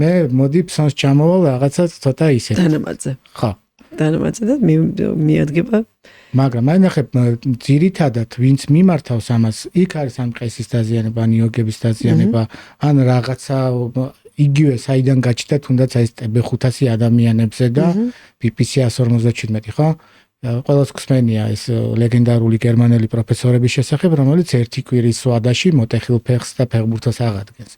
მე მოდი ფსონს ჩამოვალ რაღაცა ცოტა ისეთ. დანამატზე. ხო. დანამატზე და მიადგება. მაგრამ აი ნახე, ძირითადად ვინც მიმართავს ამას, იქ არის ან მყესის დაზიანება, ან იოგების დაზიანება, ან რაღაცა იგივე საიდან გაჩნდა თუნდაც აი TB500 ადამიანებზე და PPC 157, ხო? ყველას გსმენია ეს ლეგენდარული გერმანელი პროფესორების შესახებ, რომელიც ერთი კვირის ვადაში მოტეხილ ფეხს და ფეხბურთს აღადგენს.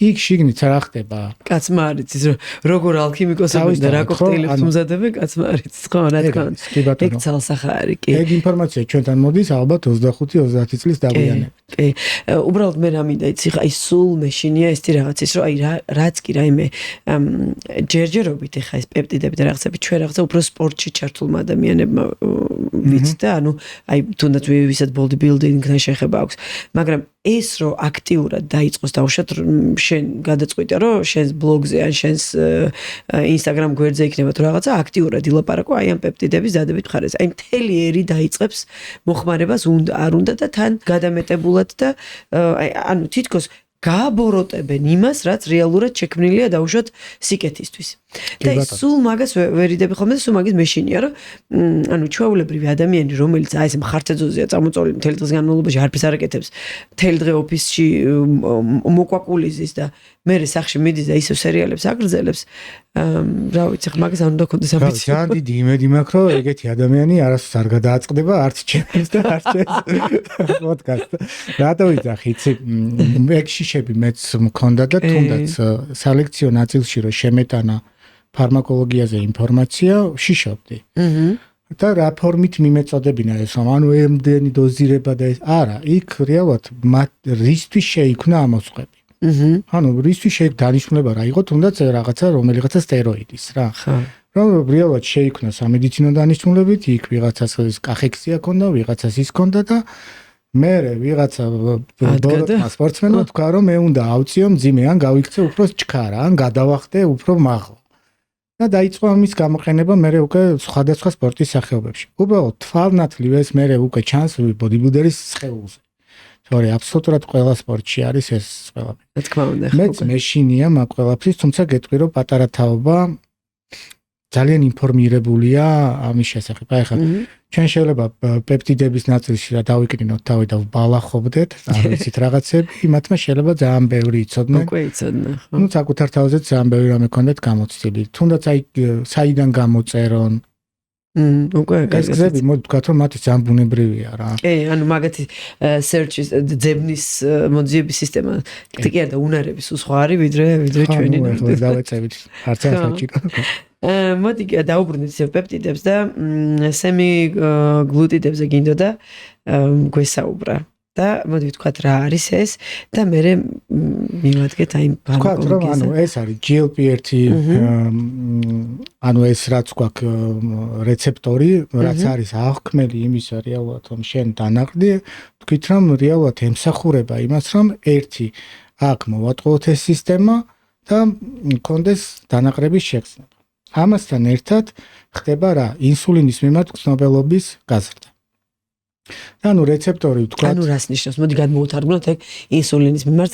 იქ შიგნით რა ხდება? კაცმა არ იცის როგორ ალქიმიკოსები და რა კოქტეილებს უმზადებენ, კაცმა არ იცის, ხო, რა თქმა უნდა. ეგ ძალსახარი, კი. ეგ ინფორმაცია ჩვენთან მოდის ალბათ 25-30 წლის დაგვიანებით. კი. უბრალოდ მე რა მინდა იცი, აი სულ მეშინია ეს რაღაცის, რომ აი რაც კი რაიმე ჯერჯერობით ეხა ეს პეპტიდები და რაღაცები ჩვენ რაღაცა უფრო სპორტში ჩართულმა ადამიანებმა ვიცი და ანუ აი თუნდაც ვისაც ბოდიბილდინგთან შეხება აქვს, მაგრამ ეს რომ აქტიურად დაიწყოს დაუშვათ შენ გადაწყვიტე რომ შენს ბლოგზე ან შენს Instagram გვერდზე იქნება თუ რაღაცა აქტიურად ილაპარაკო აი ამ პეპტიდების დადებით მხარეს. აი მთელი ერი დაიწყებს მოხმარებას უნდა არ უნდა და თან გადამეტებულად და ანუ თითქოს გააბოროტებენ იმას, რაც რეალურად შექმნილია დაუშვათ სიკეთისთვის. და ის სულ მაგას ვერიდები ხოლმე, სულ მაგის მეშინია, რომ ანუ ჩვეულებრივი ადამიანი, რომელიც აი ეს მხარცეძოზია წამოწოლილი მთელი დღის განმავლობაში არაფერს არ აკეთებს, მთელი დღე ოფისში მოკვაკული ზის და მერე სახში მიდის და ისევ სერიალებს აგრძელებს, რა ვიცი, მაგას არ უნდა კონდეს ამბიცია. ძალიან დიდი იმედი მაქვს, რომ ეგეთი ადამიანი არასდროს არ გადააწყდება არც ჩემს და არც ჩემს პოდკასტს. რატო ვიძახი, იცი, ეგშიშები მეც მქონდა და თუნდაც სალექციო ნაწილში რომ შემეტანა ფარმაკოლოგიაზე ინფორმაცია შიშობდი. და რა ფორმით მიმეწოდებინა ეს, რომ ანუ ემდენი დოზირება და ეს არა, იქ რეალურად რისთვის შეიქმნა ამოწყები. ანუ რისთვის დანიშნულება რა იყო, თუნდაც რაღაცა რომელიღაცა სტეროიდის რა. რომ რეალურად შეიქმნა სამედიცინო დანიშნულებით, იქ ვიღაცას კახექსია ქონდა, ვიღაცას ის ქონდა და მე ვიღაცა ბოროტმა სპორტსმენმა თქვა, რომ მე უნდა ავწიო მძიმე, ან გავიქცე უფრო ჩქარა, ან გადავახტე უფრო მაღლა. და დაიწყო ამის გამოყენება მე უკვე სხვადასხვა სპორტის სახეობებში. უბრალოდ თვალნათლივ ეს მე უკვე ჩანს ბოდიბილდერის სხეულზე. თორე აბსოლუტურად ყველა სპორტში არის ეს ყველაფერი. რა თქმა უნდა. მეც მეშინია მაგ ყველაფრის, თუმცა გეტყვი რომ პატარა თაობა ძალიან ინფორმირებულია ამის შესახებ. აი ხა ჩვენ შეიძლება პეპტიდების ნაწილში რა დავიკრინოთ თავი და ვბალახობდეთ, არ ვიცით რაღაცები, იმათმა შეიძლება ძალიან ბევრი იცოდნენ. უკვე იცოდნენ, ხო. ნუ საკუთარ თავზე ძალიან ბევრი რამე ქონდათ გამოცდილი. თუნდაც აი საიდან გამოწერონ, უკვე ეს გზები მოდი ვთქვათ რომ მათი ძალიან ბუნებრივია რა. კი, ანუ მაგათი search-ის ძებნის მოძიების სისტემა კი არა და უნარების სხვა არის ვიდრე ჩვენი. ხო, დავეწევით. არც არ საჭირო. მოდი დაუბრუნდეთ პეპტიდებს და სემი გლუტიდებზე გინდოდა გვესაუბრა. და მოდი ვთქვათ რა არის ეს და მე მივადგეთ აი ვთქვათ რომ ანუ ეს არის GLP-1 ანუ ეს რაც გვაქვს რეცეპტორი რაც არის აღქმელი იმისა რეალურად რომ შენ დანაყრდი თქვით რომ რეალურად ემსახურება იმას რომ ერთი აქ მოვატყუოთ ეს სისტემა და მქონდეს დანაყრების შეგრძნება ამასთან ერთად ხდება რა ინსულინის მიმართ გრძნობელობის გაზრდა ანუ რეცეპტორი ვთქვათ ანუ რას ნიშნავს მოდი გადმოვთარგმნოთ ეგ ინსულინის მიმართ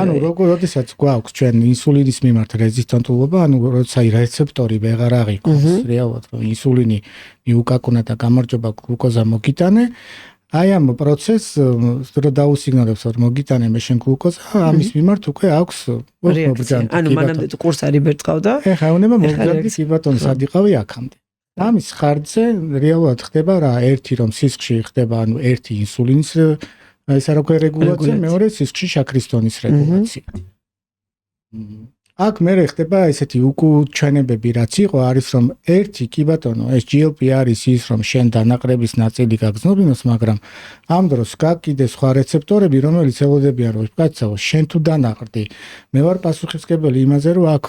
ანუ როდესაც გვაქვს ჩვენ ინსულინის მიმართ რეზისტენტულობა ანუ როცა რეცეპტორი ვეღარ აღიქონს რეალურად რომ ინსულინი მიუკაკუნა და გამარჯობა გლუკოზა მოგიტანე აი ამ პროცესს რო დაუსიგნალებს რომ მოგიტანე მე შენ გლუკოზა ამის მიმართ უკვე აქვს რეაქცია ანუ მანამდე ყურს არ იბერწყავდა ეხა უნდა მოგზარდი კი ბატონო სად იყავი აქამდე ამის ხარჯზე რეალურად ხდება რა ერთი რომ სისხლში ხდება ანუ ერთი ინსულინის ეს რა ქვია რეგულაცია მეორე სისხლში შაქრის დონის რეგულაცია აქ მე ხდება ესეთი უკუჩვენებები რაც იყო არის რომ ერთი კი ბატონო ეს GLP არის ის რომ შენ დანაყრების ნაწილი გაგზნობინოს მაგრამ ამ დროს გაკიდე სხვა რეცეპტორები რომელიც ელოდებიან რომ კაცო შენ თუ დანაყრდი მე ვარ პასუხისმგებელი იმაზე რომ აქ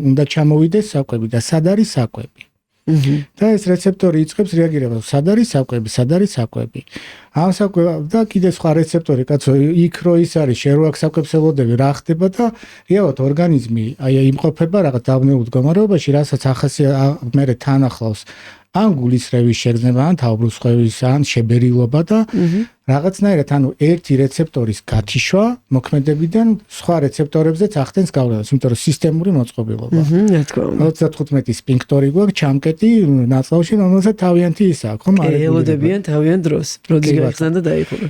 უნდა ჩამოვიდეს საკვები და სად არის საკვები და ეს რეცეპტორი იწყებს რეაგირებას სად არის საკვები ამ საკვებ და კიდე სხვა რეცეპტორი კაცო იქ რო ის არის შენ რო აქ საკვებს ელოდები რა ხდება და რეალურად ორგანიზმი აი იმყოფება რაღაც დავნეულ მდგომარეობაში რასაც მე თან ახლავს ან გულისრევის შეგრძნება ან თავბრუსხვევის ან შებერილობა და რაღაცნაირად ანუ ერთი რეცეპტორის გათიშვა მოქმედებიდან სხვა რეცეპტორებზეც ახდენს გავლენას იმიტომ რომ სისტემური მოწყობილობა რა თქმა უნდა 35 სპინქტორი გვაქვს ჩამკეტი ნაწლავში რომელსაც თავიანთი ის აქვს ხომ არის ელოდებიან თავიანთ დროს როდის გაიხსნა და დაიხურა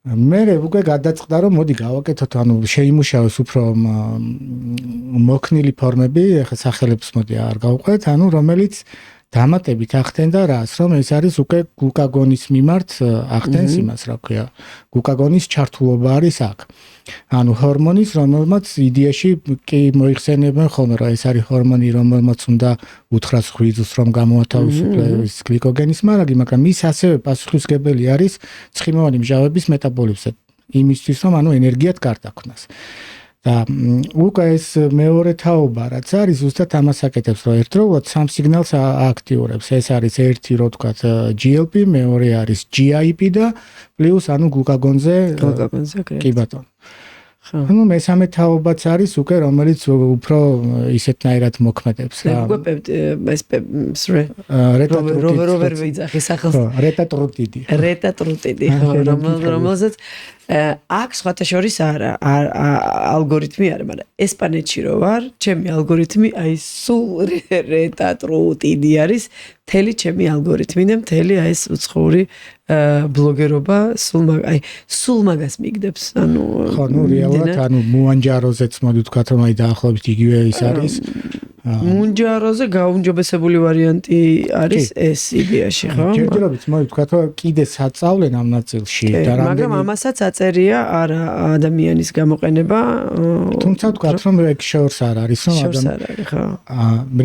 მე უკვე გადაწყდა რომ მოდი გავაკეთოთ ანუ შეიმუშავოს უფრო მოქნილი ფორმები ეხლა სახელებს მოდი არ გავყვეთ ანუ რომელიც დამატებით ახდენდა რას რომ ეს არის უკვე გლუკაგონის მიმართ ახდენს იმას რა ქვია გლუკაგონის ჩართულობა არის აქ ანუ ჰორმონის რომელმაც იდეაში კი მოიხსენებენ ხოლმე რა ეს არის ჰორმონი რომელმაც უნდა უთხრას ღვიძლს რომ გამოათავისუფლოს გლიკოგენის მაგრამ ის ასევე პასუხისმგებელი არის ცხიმოვანი მჟავების მეტაბოლიზმზე იმისთვის რომ ანუ ენერგიად გარდაქმნას და უკვე ეს მეორე თაობა რაც არის ზუსტად ამას აკეთებს რომ ერთდროულად სამ სიგნალს აქტიურებს ეს არის ერთი რო ვთქვათ GLP მეორე არის GIP და პლუს ანუ გლუკაგონზე კი ბატონო ანუ მესამე თაობაც არის უკვე რომელიც უფრო ისეთნაირად მოქმედებს რა ეს როვერ ვიძახი სახელს რეტატრუტიდი რომელზეც აქ სხვათა შორის არა ალგორითმი არა მაგრამ ესპანეთში რო ვარ ჩემი ალგორითმი აი სულ რეტატრუტიდი არის მთელი ჩემი ალგორითმი და მთელი აი ეს უცხოური ბლოგერობა სულ მაგას მიგდებს ანუ ხო ნუ რეალურად ანუ მუანჯაროზეც მოდი ვთქვათ რომ აი დაახლოებით იგივე ის არის მუნჯაროზე გაუმჯობესებული ვარიანტი არის ეს იდეაში ხო? ჯერჯერობით მოდი ვთქვათ რომ კიდე საწავლენ ამ ნაწილში და მაგრამ ამასაც აწერია არა ადამიანის გამოყენება თუმცა ვთქვათ რომ ეგ შორს არ არის რომ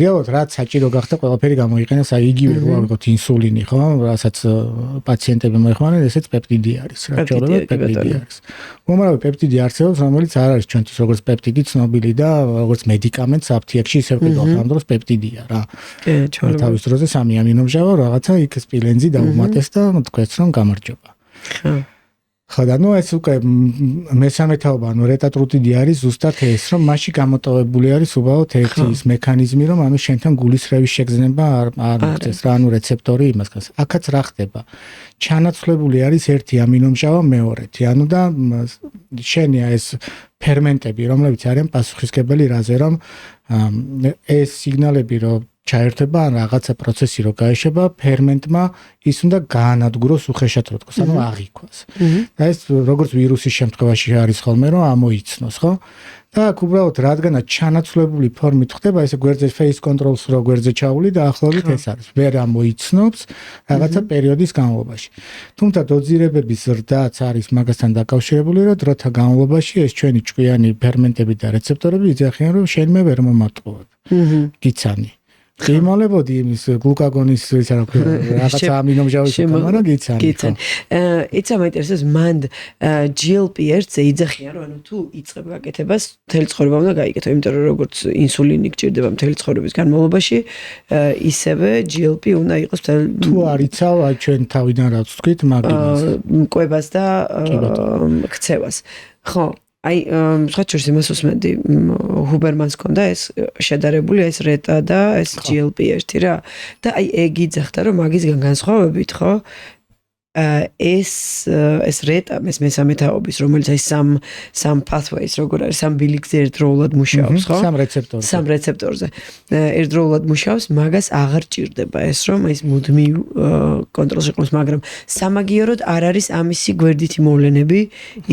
რეალურად რაც საჭირო გახდა ყველაფერი გამოიყენოს აი იგივე რო ავიღოთ ინსულინი ხო რასაც პაციენტები მოიხმარენ ესეც პეპტიდი არის რა ჯერჯერობით პეპტიდი არის უმრავი პეპტიდი არსებობს რომელიც არ არის ჩვენთვის როგორც პეპტიდი ცნობილი და როგორც მედიკამენტს აფთიაქში ისევ ამ დროს პეპტიდია რა. თავის დროზე სამი ამინომჟავა რაღაცა იქ სპილენზი დაუმატეს და თქვენს რომ გამარჯობა. ხო და ნუ ეს უკვე მესამე თაობა ანუ რეტატრუტიდი არის ზუსტად ეს რომ მასში გამოტოვებული არის უბრალოდ ერთი ის მექანიზმი რომ ანუ შენთან გულისრევის შეგრძნება არ მოხდეს რა ანუ რეცეპტორი იმას გას. აქაც რა ხდება? ჩანაცვლებული არის ერთი ამინომჟავა მეორეთი. ანუ და შენია ეს ფერმენტები რომლებიც არიან პასუხისმგებელი რაზე რომ ეს სიგნალები რომ ჩაერთება ან რაღაცა პროცესი რო გაეშება, ფერმენტმა ის უნდა გაანადგუროს უხეშად რო თქოს, ანუ აღიქვას. და ეს როგორც ვირუსის შემთხვევაში არის ხოლმე, რომ ამოიცნოს, ხო? და აქ უბრალოდ რადგანაც ჩანაცვლებული ფორმით ხდება, ესე გვერდზე face controls რო გვერდზე ჩაული და ახლობით ეს არის. ვერ ამოიცნობს რაღაცა პერიოდის განმავლობაში. თუმცა დოზირებების ზრდაც არის მაგასთან დაკავშირებული, რომ დროთა განმავლობაში ეს ჩვენი ჭკვიანი ფერმენტები და რეცეპტორები იძახიან, რომ შენმე ვერ მომატყუებ. გიცანი. იმალებოდი იმის გლუკაგონის ისა რა ქვია რაღაცა ამინომჟავის უკანა გიცანი. გიცანი. იცი მაინტერესებს მანდ GLP-1-ზე იძახიან, რომ ანუ თუ იწყებ გაკეთებას, მთელი ცხოვრება უნდა გაიკეთო, იმიტომ რომ როგორც ინსულინი გჭირდება მთელი ცხოვრების განმავლობაში, ისევე GLP უნდა იყოს თუ არ იცავ, აი ჩვენ თავიდან რაც ვთქვით, მაგინას მკვებას და ქცევას. ხო, აი სხვა შორის იმას უსმენდი ჰუბერმანს ქონდა ეს შედარებული ეს რეტა და ეს GLP-1 რა და აი ეგ იძახდა რომ მაგისგან განსხვავებით ხო ეს რეტა მესამე თაობის რომელიც აი სამ pathways როგორ არის სამ ბილიკზე ერთდროულად მუშაობს ხო სამ რეცეპტორზე ერთდროულად მუშაობს მაგას აღარ ჭირდება ეს რომ ეს მუდმივ კონტროლში ყავს მაგრამ სამაგიეროდ არ არის ამისი გვერდითი მოვლენები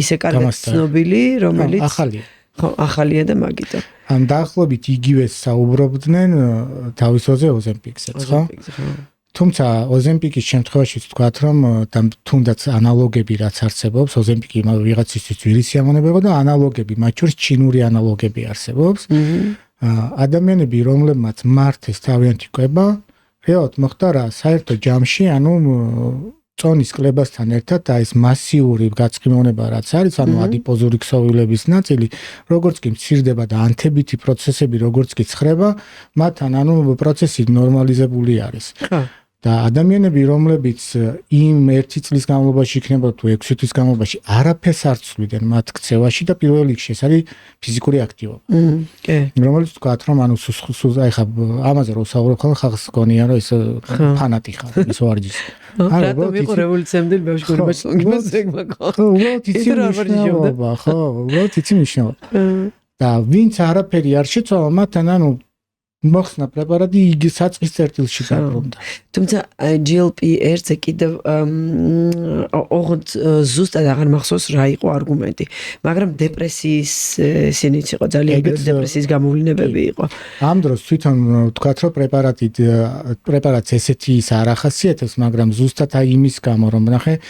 ისე კარგად ცნობილი რომელიც ახალია ხო ახალია და მაგიტო ან დაახლოებით იგივეს საუბრობდნენ თავისოზე ოზემპიქსაც ხო თუმცა ოზემპიკის შემთხვევაში ვთქვათ რომ თუნდაც ანალოგები რაც არსებობს ოზემპიკი ვიღაცისთვის ძვირი სიამონება იყო და ანალოგები მათ შორის ჩინური ანალოგები არსებობს ადამიანები რომლებმაც მართეს თავიანთი კვება რეალურად მოხდა რა საერთო ჯამში ანუ წონის კლებასთან ერთად და ეს მასიური გაწყიმოვნება რაც არის ანუ ადიპოზური ქსოვილების ნაწილი როგორც კი მცირდება და ანთებითი პროცესები როგორც კი ცხრება მათთან ანუ პროცესი ნორმალიზებული არის და ადამიანები რომლებიც იმ 1 წლის განმავლობაში იქნება თუ 6 თვის განმავლობაში არაფერს არ ცვლიდნენ მათ ქცევაში და პირველ რიგში ეს არის ფიზიკური აქტივობა. კი. რომელიც თქვათ რომ ანუ აი ხა ამაზე რო საუბრობ ხოლმე ხალხს გონია რომ ეს ფანატი ხარ ის ვარჯიშ. ანუ იყო რევოლუციამდელი ბავშვი მასლონგიმას ეგ მაგა. ხო, უბრალოდ იცი მნიშვნელობა, ხო, უბრალოდ იცი მნიშვნელობა. და ვინც არაფერი არ შეცვალა მათთან ანუ მოხსნა პრეპარატი იგი საწყის წერტილში დაბრუნდა. თუმცა GLP-1-ზე კიდევ ოღონდ ზუსტად აღარ მახსოვს რა იყო არგუმენტი, მაგრამ დეპრესიის სინიც იყო ძალიან ბევრი დეპრესიის გამოვლენებები იყო. ამ დროს თვითონ ვთქვათ რომ პრეპარატს ესეთი ის არ ახასიათებს, მაგრამ ზუსტად აი იმის გამო რომ ნახე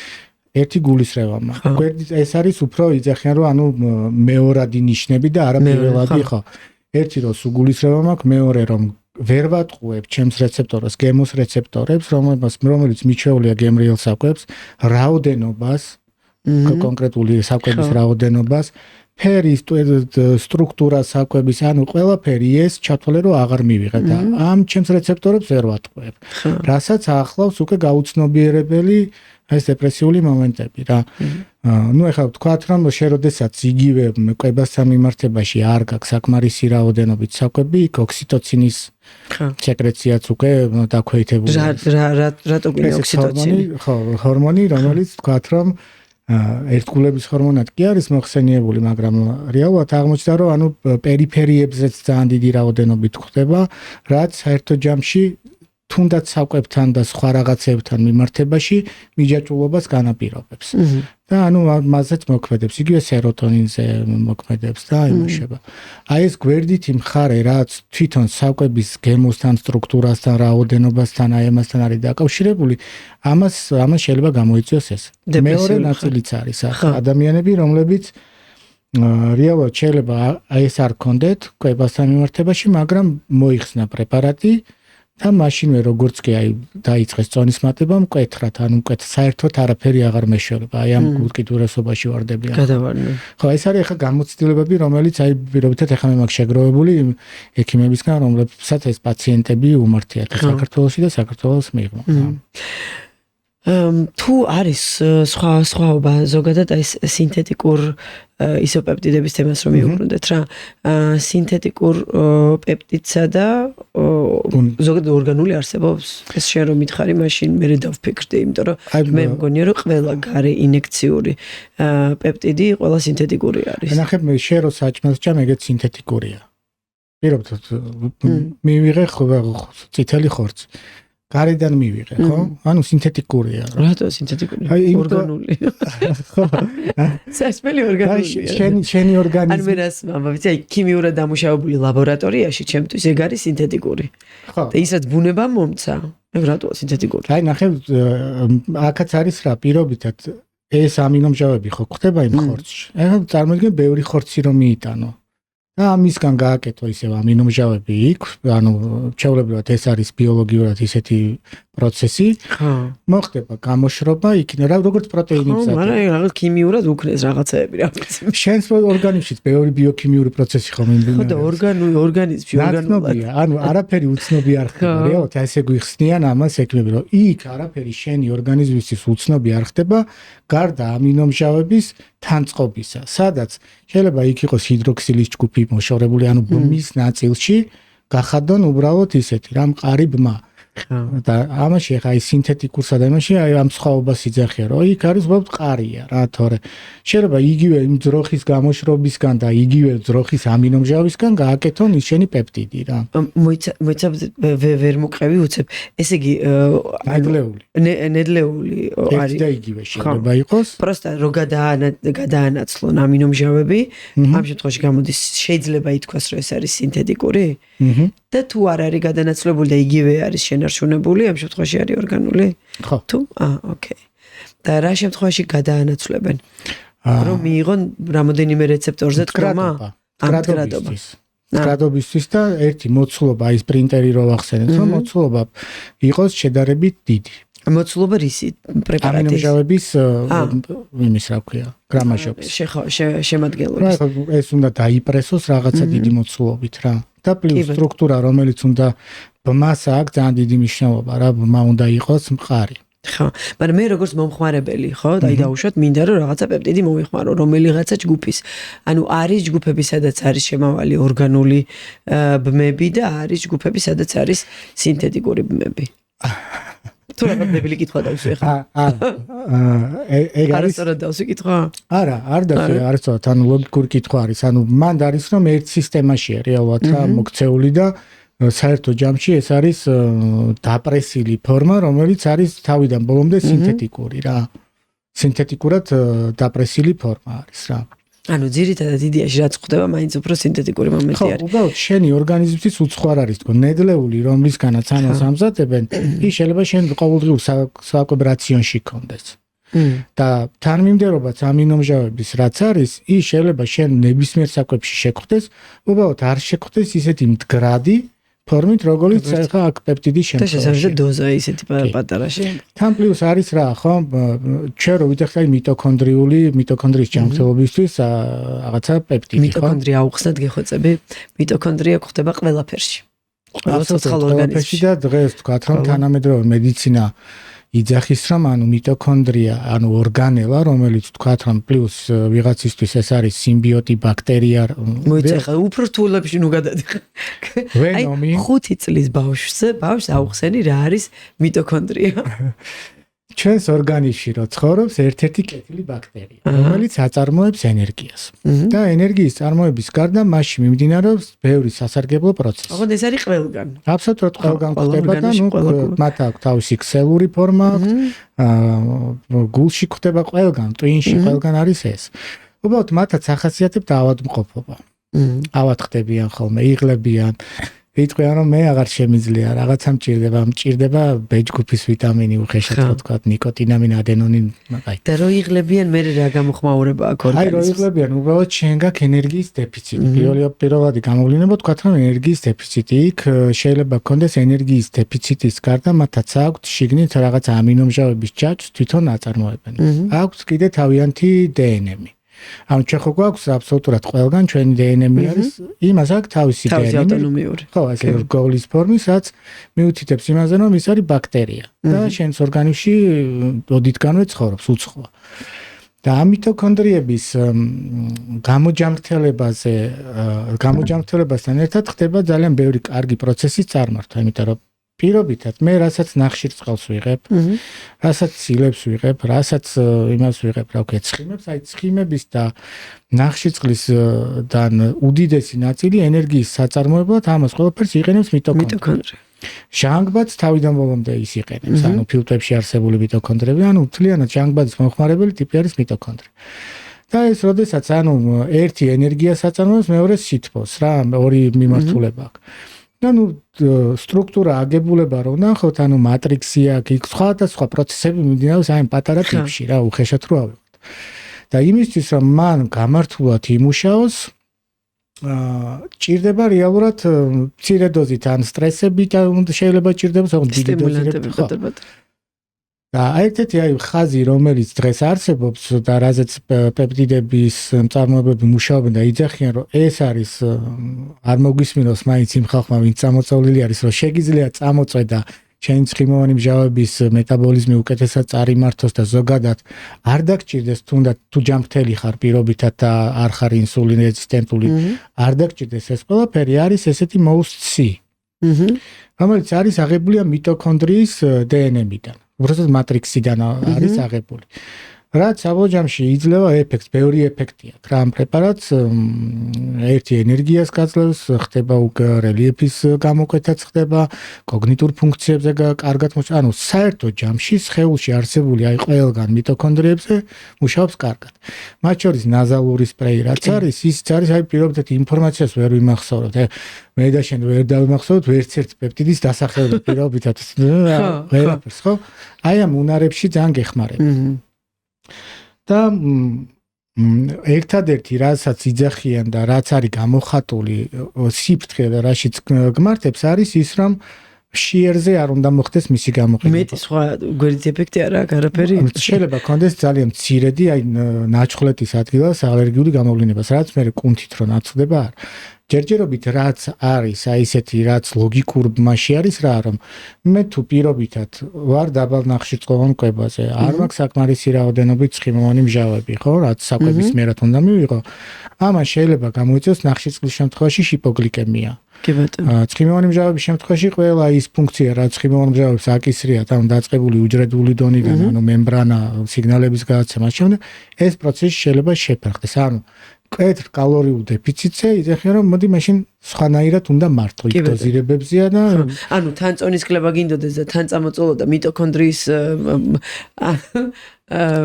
ერთი გულისრევა მაქვს. გვერდით ეს არის უფრო იძახიან რომ ანუ მეორადი ნიშნები და არა პირველადი ხო. ერთი რომ სუგულისრევა მაქვს, მეორე რომ ვერ ვატყუებ ჩემს რეცეპტორებს, გემოს რეცეპტორებს, რომელიც მიჩვეულია გემრიელ საკვებს, რაოდენობას, კონკრეტული საკვების რაოდენობას, ფერის სტრუქტურას საკვების, ანუ ყველაფერი ეს ჩათვალე რომ აღარ მივიღე და ამ ჩემს რეცეპტორებს ვერ ვატყუებ. რასაც ახლავს უკვე გაუცნობიერებელი ეს დეპრესიული მომენტები რა. ნუ ეხლა ვთქვათ რომ შეროდესაც იგივე კვებასთან მიმართებაში არ გაქვს საკმარისი რაოდენობით საკვები, ოქსიტოცინის სეკრეციაც უკვე დაქვეითებული. რატო გვინდა ოქსიტოცინი? ხო, ჰორმონი, რომელიც ვთქვათ რომ ერთგულების ჰორმონად კი არის მოხსენიებული, მაგრამ რეალურად აღმოჩნდა რომ ანუ პერიფერიებზეც ძალიან დიდი რაოდენობით ხდება, რაც საერთო ჯამში თუნდაც საკვებთან და სხვა რაღაცებთან მიმართებაში მიჯაჭვულობას განაპირობებს. და ანუ მასეც მოქმედებს, იგივე სეროტონინზე მოქმედებს და იმუშება. აი ეს გვერდითი მხარე, რაც თვითონ საკვების გემოსთან, სტრუქტურასთან, რაოდენობასთან, აი ამასთან არის დაკავშირებული, ამას შეიძლება გამოიწვიოს ეს. მეორე ნაწილიც არის ადამიანები, რომლებიც რეალურად შეიძლება აი ეს არ კონდეთ კვებასთან მიმართებაში, მაგრამ მოიხსნა პრეპარატი და მაშინვე როგორც კი აი დაიწყეს წონის მატება მკვეთრად, ანუ მკვეთ საერთოდ არაფერი აღარ მეშველება, აი ამ უკიდურესობაში ვარდებიან. გადავარდნი. ხო, ეს არის ახლა გამოცდილებები, რომელიც აი პირობითად ახლა მე მაქვს შეგროვებული ექიმებისგან, რომლებსაც ეს პაციენტები უმართიათ საქართველოში და საქართველოს მიიღო. თუ არის სხვაობა ზოგადად აი სინთეტიკურ ისოპეპტიდების თემას რომ მივუბრუნდეთ რა სინთეტიკურ პეპტიდსა და ზოგადად ორგანული არსებობს ეს შენ რომ მითხარი მაშინ მე დავფიქრდი იმიტომ რომ მე მგონია რომ ყველა გარე ინექციური პეპტიდი ყველა სინთეტიკური არის ნახე მე შენ რომ საჭმელს ჭამ ეგეც სინთეტიკურია პირობთ მივიღე წითელი ხორცი. გარედან მივიღე, ხო? ანუ სინთეტიკურია. რატო სინთეტიკური? ორგანული. ხო. სასმელი ორგანულია. შენი ორგანიზმი. ანუ მე რას ვიცი, აი ქიმიურად დამუშავებული ლაბორატორიაში ჩემთვის ეგ არის სინთეტიკური. ხო. და ისაც ბუნება მომცა. ეგ რატოა სინთეტიკური? აი ნახე, აქაც არის რა, პირობითად ეს ამინომჟავები ხო ხდება იმ ხორცში. ეხლა წარმოიდგინე ბევრი ხორცი რომ მიიტანო. და ამისგან გააკეთო ისევ ამინომჟავები იქ, ანუ ჩვეულებრივად ეს არის ბიოლოგიურად ისეთი პროცესი. ხო. მოხდება გამოშრობა, იქნება როგორც პროტეინი ხო, მაგრამ ეგ რაღაც ქიმიურად უქნეს რაღაცეები რა ვიცი. შენს ორგანიზმშიც ბევრი ბიოქიმიური პროცესი ხომ იმდენია. ხო და ორგანიზმში ორგანულად. ანუ არაფერი უცნობი არ ხდება, რეალურად ესე გვიხსნიან ამას ექიმები, რომ იქ არაფერი შენი ორგანიზმისთვის უცნობი არ ხდება, გარდა ამინომჟავების თანწყობისა, სადაც შეიძლება იქ იყოს ჰიდროქსილის ჯგუფი მოშორებული, ანუ ბმის ნაწილში გახადონ უბრალოდ ისეთი რა მყარი ბმა. და ამაში ხა ის სინთეტიკურსა და იმაში აი ამ სხვაობას იძახია, რომ იქ არის უბრალოდ ყარია რა, თორე შეიძლება იგივე იმ ძროხის გამოშრობისგან და იგივე ძროხის ამინომჟავისგან გააკეთონ ის შენი პეპტიდი რა. მოიცა ვერ მოყევი უცებ. ესე იგი ნედლეული არის და იგივე შეიძლება იყოს. პროსტა რო გადაანაცვლონ ამინომჟავები, ამ შემთხვევაში გამოდის შეიძლება ითქვას, რომ ეს არის სინთეტიკური? და თუ არ არის გადანაცვლებული და იგივე არის შენარჩუნებული, ამ შემთხვევაში არის ორგანული? ხო. თუ? ოკეი. და რა შემთხვევაში გადაანაცვლებენ? რომ მიიღონ რამოდენიმე რეცეპტორზე თქმა? მდგრადობისთვის და ერთი მოცულობა, აი პრინტერი რო ვახსენეთ, რომ მოცულობა იყოს შედარებით დიდი. მოცულობა რისი პრეპარატის? ამინომჟავების იმის რა ქვია, გრამაჟობის. შემადგენლობის. ეს უნდა დაიპრესოს რაღაცა დიდი მოცულობით რა. და პლუს სტრუქტურა, რომელიც უნდა ბმას აქვს ძალიან დიდი მნიშვნელობა რა, ბმა უნდა იყოს მყარი. ხო, მაგრამ მე როგორც მომხმარებელი, ხო, და დაუშვათ, მინდა რომ რაღაცა პეპტიდი მომიხმარო, რომელიღაცა ჯგუფის. ანუ არის ჯგუფები, სადაც არის შემავალი ორგანული ბმები და არის ჯგუფები, სადაც არის სინთეტიკური ბმები. თუ რაღაც ნებილი კითხვა დავსვი ხა? ეგ არის არასწორად დავსვი კითხვა? არა, არ დავსვი, არასწორად, ანუ ლოგიკური კითხვა არის. ანუ მან არის რომ ერთ სისტემაშია რეალურად რა მოქცეული და საერთო ჯამში ეს არის დაპრესილი ფორმა, რომელიც არის თავიდან ბოლომდე სინთეტიკური რა. სინთეტიკურად დაპრესილი ფორმა არის რა. ანუ ძირითადად იდეაში რაც ხდება, მაინც უფრო სინთეტიკური მომენტი არის. ხო, უბრალოდ შენი ორგანიზმისთვის უცხო არ არის თქო, ნედლეული რომლისგანაც ანას ამზადებენ, ის შეიძლება შენ ყოველდღიურ საკვებ რაციონში გქონდეს. და თანმიმდევრობაც ამინომჟავების რაც არის, ის შეიძლება შენ ნებისმიერ საკვებში შეგხვდეს, უბრალოდ არ შეგხვდეს ისეთი მდგრადი ფორმით, როგორც ახლა აქ პეპტიდის შემთხვევაში. და შესაძლოა დოზა ისეთი პატარაში. თან პლუს არის რა, ხო, ჩვენ რო ვიდახარ მიტოქონდრიის ჯანმრთელობისთვის რაღაცა პეპტიდი, ხო? მიტოქონდრია აუხსნათ გეხოცები. მიტოქონდრია გვხდება ყველაფერში. ყველა ცოცხალ ორგანიზმში და დღეს თქვათ რომ თანამედროვე მედიცინა იძახის რომ ანუ მიტოქონდრია, ანუ ორგანელა, რომელიც თქვათ რომ პლუს ვიღაცისთვის ეს არის სიმბიოტი ბაქტერია. მოიწეხა უფრო რთულებში ნუ გადადიხარ. ვენომი 5 წლის ბავშვს აუხსენი რა არის მიტოქონდრია. ჩვენს ორგანიზმში რო ცხოვრობს ერთ-ერთი კეთილი ბაქტერია, რომელიც აწარმოებს ენერგიას. და ენერგიის წარმოების გარდა მასში მიმდინარეობს ბევრი სასარგებლო პროცესი. ოღონდ ეს არის ყველგან. აბსოლუტურად ყველგან ხდება და ნუ მათ აქვს თავისი ქსელური ფორმა, გულში ხდება ყველგან, ტვინში ყველგან არის ეს. უბრალოდ მათაც ახასიათებთ ავადმყოფობა. ავადხდებიან ხოლმე, იღლებიან. იტყვიან რომ მე აღარ შემიძლია, რაღაცა მჭირდება ბეჯგუფის ვიტამინი უხეშად თქვა, ნიკოტინამინ, ადენონინ, აი. და რო იღლებიან, მე რა გამოხმაურება აქ ორგანიზმს? აი, რო იღლებიან, უბრალოდ შენ გაქვს ენერგიის დეფიციტი. პირველადი გამოვლენა თქვა რომ ენერგიის დეფიციტი. იქ შეიძლება გქონდეს ენერგიის დეფიციტის გარდა მათაც აქვს შიგნით რაღაც ამინომჟავების ჯაჭვს თვითონ აწარმოებენ. აქვს კიდე თავიანთი დნმ. ანუ ჩვენ ხო გვაქვს აბსოლუტურად ყველგან ჩვენი დნმ არის, იმას აქვს თავისი დნმ. ხო, ასე რგოლის ფორმის, რაც მიუთითებს იმაზე, რომ ის არის ბაქტერია და შენს ორგანიზმში ოდითგანვე ცხოვრობს უცხოა. და ამ მიტოქონდრიების გამოჯამრთელებასთან ერთად ხდება ძალიან ბევრი კარგი პროცესის წარმართვა, იმიტომ რომ პირობითად მე რასაც ნახშირწყალს ვიღებ, რასაც ცილებს ვიღებ, რასაც იმას ვიღებ, რა ვქეთ, ცხიმებს, აი ცხიმების და ნახშირწყლისგან უდიდესი ნაწილი ენერგიის საწარმოებლად ამას ყველაფერს იყენებს მიტოქონდრია. ჟანგბადს თავიდან ბოლომდე ის იყენებს, ანუ ფილტვებში არსებული მიტოქონდრები, ანუ მთლიანად ჟანგბადის მომხმარებელი ტიპი არის მიტოქონდრია. და ეს როდესაც ანუ ერთი ენერგია საწარმოებს, მეორე სითბოს, რა, ორი მიმართულება აქვს. ანუ სტრუქტურა აგებულება რო ნახოთ, ანუ მატრიქსი აქვს, სხვა პროცესები მიმდინარეობს აი პატარა ტიპში, რა, უხეშად რო ავიღოთ. და იმისთვის რომ მან გამართულად იმუშაოს, ჭირდება რეალურად მცირე დოზით ან სტრესებით შეიძლება ჭირდება დიდი დოზით. და ერთ-ერთი აი ხაზი რომელიც დღეს არსებობს და რაზეც პეპტიდების მწარმოებლები მუშაობენ და იძახიან რომ ეს არის არ მოგვისმინოს მაინც იმ ხალხმა ვინც წამოწოლილი არის რომ შეგიძლია წამოწვე და შენი ცხიმოვანი მჟავების მეტაბოლიზმი უკეთესად წარიმართოს და ზოგადად არ დაგჭირდეს თუნდაც თუ ჯანმრთელი ხარ პირობითად და არ ხარ ინსულინ რეზისტენტული არ დაგჭირდეს ეს ყველაფერი არის ესეთი MOST-C რომელიც არის აღებულია მიტოქონდრიის დნმ-დან უბრალოდ მატრიქსიდან არის აღებული. რაც საბოლოოში იძლევა ეფექტს, ბევრი ეფექტი აქვს. რა ამ პრეპარატს ერთი ენერგიას გაძლევს, ხდება უკვე რელიეფის გამოკვეთაც ხდება, კოგნიტურ ფუნქციებზე კარგად ანუ საერთო ჯამში სხეულში არსებული აი ყველგან მიტოქონდრიებზე მუშაობს კარგად. მათ შორის ნაზალური სპრეი რაც არის, ის არის აი პირობითად ინფორმაციას ვერ ვიმახსოვროთ. მე და შენ ვერ დავიმახსოვროთ ერთ-ერთ პეპტიდის დასახელება პირობითად. ვერაფერს ხო? აი ამ უნარებში ძალიან გეხმარება. და ერთადერთი რასაც იძახიან და რაც არის გამოხატული სიფრთხილე და რაშიც გმართებს არის ის რომ შიერზე არ უნდა მოხდეს მისი გამოყენება. მეტი სხვა გვერდის ეფექტი არა აქვს არაფერი. შეიძლება კონდეს ძალიან მცირედი აი ნაჩხლეტის ადგილას ალერგიული გამოვლინებას, რაც მე კუნთით რო ნაცვლდება არ. ჯერჯერობით რაც არის აი ესეთი რაც ლოგიკურ მასში არის რა რომ მე თუ პირობითად ვარ დაბალ ნახშირწყლოვან კვებაზე არ მაქვს საკმარისი რაოდენობით ცხიმოვანი მჟავები ხო რაც საკვების მერად უნდა მივიღო ამან შეიძლება გამოიწვიოს ნახშირწყლის შემთხვევაში ჰიპოგლიკემია კი ბატონო ცხიმოვანი მჟავების შემთხვევაში ყველა ის ფუნქცია რაც ცხიმოვან მჟავებს აკისრიათ ანუ დაწყებული უჯრედული დონიდან ანუ მემბრანა სიგნალების გადაცემას შემდეგ ეს პროცესი შეიძლება შეფერხდეს ანუ კეთრ კალორიულ დეფიციტზე იძახიან რომ მოდი მაშინ სხვანაირად უნდა მართო იქ დოზირებებზია და ანუ თან წონის კლება გინდოდეს და თან წამოწოლო და მიტოქონდრიის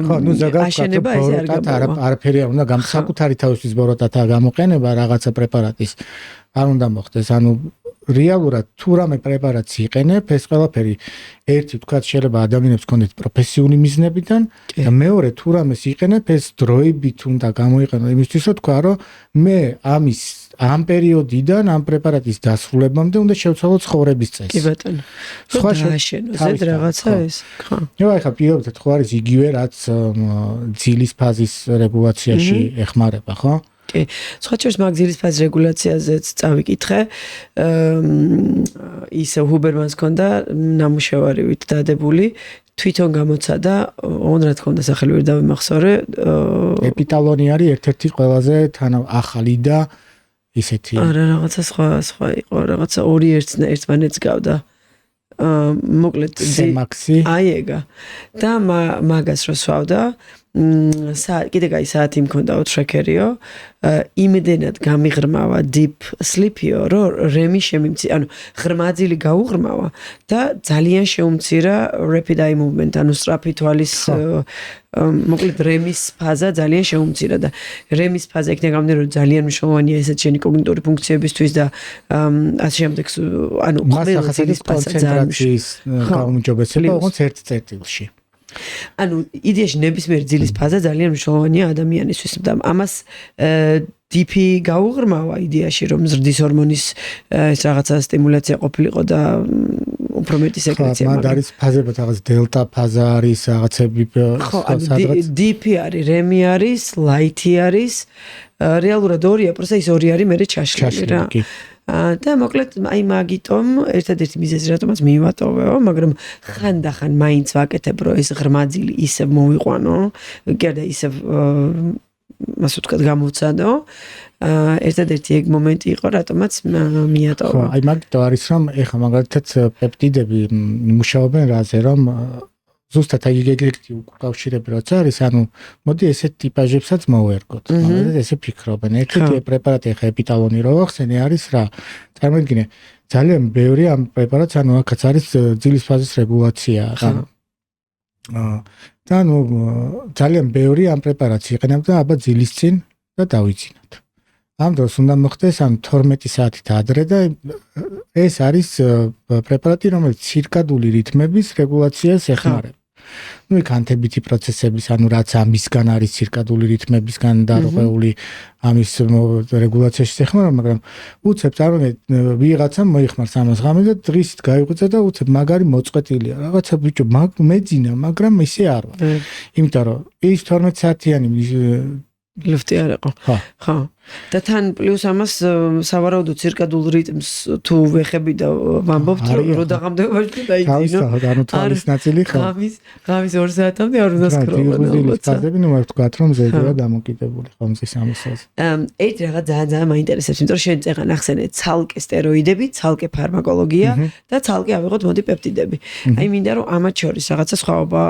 ხო ნუ ზოგადად არაფერი არ უნდა საკუთარი თავისთვის ბოროტათა გამოყენება რაღაცა პრეპარატის არ უნდა მოხდეს ანუ რეალურად თუ რამე პრეპარატს იყენებ ეს ყველაფერი ერთი თქვა შეიძლება ადამიანებს კონდეთ პროფესიული მიზნებიდან და მეორე თუ რამეს იყენებ ეს დროებით უნდა გამოიყენო იმისთვის რომ თქვა რომ მე ამ პერიოდიდან ამ პრეპარატის დასრულებამდე უნდა შევცვალო ცხოვრების წესი. კი ბატონო. სხვა შეაშენო ზედ რაღაცა ეს. ხო. ნუ ახლა პირობითად ხო არის იგივე რაც ძილის ფაზის რეგულაციაში ეხმარება, ხო? კი. სხვა შორის მაგზილის ფაზის რეგულაციაზეც წავიკითხე. ისე ჰუბერმანს ჰქონდა ნამუშევარივით დადებული. თვითონ გამოცადა, რა თქმა უნდა სახელი ვერ დავიმახსოვრე. ეპიტალონი არის ერთ-ერთი ყველაზე ახალი და ისეთი. არა, რაღაცა სხვა იყო, რაღაცა ორი ერთმანეთს გავდა. მოკლედ სემაქსი. აი ეგა. და მაგას რო სვავდა, კიდე კაი საათი მქონდაო ტრეკერიო, იმედენად გამიღრმავა deep sleep-იო, რომ რემი შემიმცირა, ანუ ღრმაძილი გაუღრმავა და ძალიან შეუმცირა rapid eye movement, ანუ სწრაფი თვალის მოკლედ რემის ფაზა ძალიან შეუმცირა და რემის ფაზა იქნება გამომდინარე რომ ძალიან მნიშვნელოვანია ესეც შენი კოგნიტური ფუნქციებისთვის და ასე შემდეგ ანუ ყველა ძილის ფაზა კონცენტრაციის გაუმჯობესება ოღონდ ერთ წერტილში ანუ იდეაში ნებისმიერ ძილის ფაზა ძალიან მნიშვნელოვანია ადამიანისთვის და ამას დიპი გაუღრმავა იდეაში რომ ზრდის ჰორმონის ეს რაღაცა სტიმულაცია ყოფილიყო და უფრო მეტი სეკრეცია მაგრამ არის ფაზებად რაღაც დელტა ფაზა არის რაღაცები სადღაც დიპი არის რემი არის ლაითი არის რეალურად ორია პროცესი ის ორი არის მე ჩაშლილი რა და მოკლედ აი მაგიტომ ერთადერთი მიზეზი რატომაც მივატოვეო მაგრამ ხანდახან მაინც ვაკეთებ რომ ეს ღრმაძილი ისე მოვიყვანო გარდა ისე ასე ვთქვათ, გამოვცადო. ერთადერთი ეგ მომენტი იყო, რატომაც მიატოვა. ხო, აი მაგიტო არის რომ ეხა მაგალითად პეპტიდები მუშაობენ რაზე, რომ ზუსტად აი ეგრეთი უკავშირები როცა არის, ანუ მოდი ესეთ ტიპაჟებსაც მოვერგოთ. მაგალითად ესე ფიქრობენ. ერთ-ერთი პრეპარატი ეხა ეპიტალონი რო ახსენე არის რა. წარმოიდგინე, ძალიან ბევრი ამ პრეპარატს, ანუ აქაც არის ძილის ფაზის რეგულაცია რა. და ნუ ძალიან ბევრი ამ პრეპარატს იყენებდა აბა ძილის წინ და დავიცინოთ. ამ დროს უნდა მოხდეს ან 12 საათით ადრე და ეს არის პრეპარატი, რომელიც ცირკადული რითმების რეგულაციას ეხმარება. ნუ იქ ანთებითი პროცესების, ანუ რაც ამისგან არის ცირკადული რითმებისგან დარღვეული ამის რეგულაციაში ეხმარება, მაგრამ უცებ წარმოგიდგენთ ვიღაცამ მოიხმარს ამას ღამე და დღისით გაიღვიძა და უცებ მაგარი მოწყვეტილია. რაღაცა ბიჭო მეძინა, მაგრამ ისე არ ვარ. იმიტომ რომ ის 12 საათიანი ლიფტი არ იყო. ხო. და თან პლუს ამას სავარაუდო ცირკადულ რიტმს თუ ვეხები და ვამბობთ რომ დაღამდებაში დაიძინო. ანუ თვალის ნაწილი ხო. ღამის 2 საათამდე არ უნდა სკროლო. ფაზები ნუ ვთქვათ რომ ზედია დამოკიდებული ხომზის ამოსაზე. ერთ რაღაც ძალიან მაინტერესებს, იმიტომ რომ შენ წეგან ახსენე ცალკე სტეროიდები, ცალკე ფარმაკოლოგია და ცალკე ავიღოთ მოდი პეპტიდები. აი მინდა რომ ამათ შორის რაღაცა სხვაობა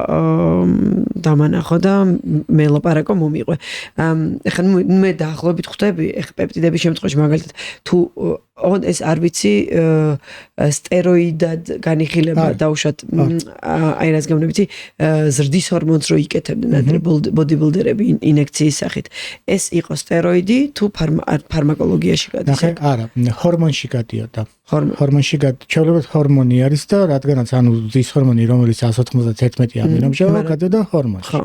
დამანახო და მე ლაპარაკო მომიყვე. ეხლა მე დაახლოებით ეხ პეპტიდების შემთხვევაში მაგალითად თუ ეს არ ვიცი სტეროიდად განიხილება დაუშვათ აი რას გეუბნებითი ზრდის ჰორმონს რო იკეთებდნენ ადრე ბოდიბილდერები ინექციის სახით ეს იყო სტეროიდი თუ ფარმაკოლოგიაში გადის არა ჰორმონში გადიოდა ჰორმონში ჩვეულებრივ ჰორმონი არის და რადგანაც ანუ ზრდის ჰორმონი რომელიც 191 ამინომჟავა გადიოდა ჰორმონში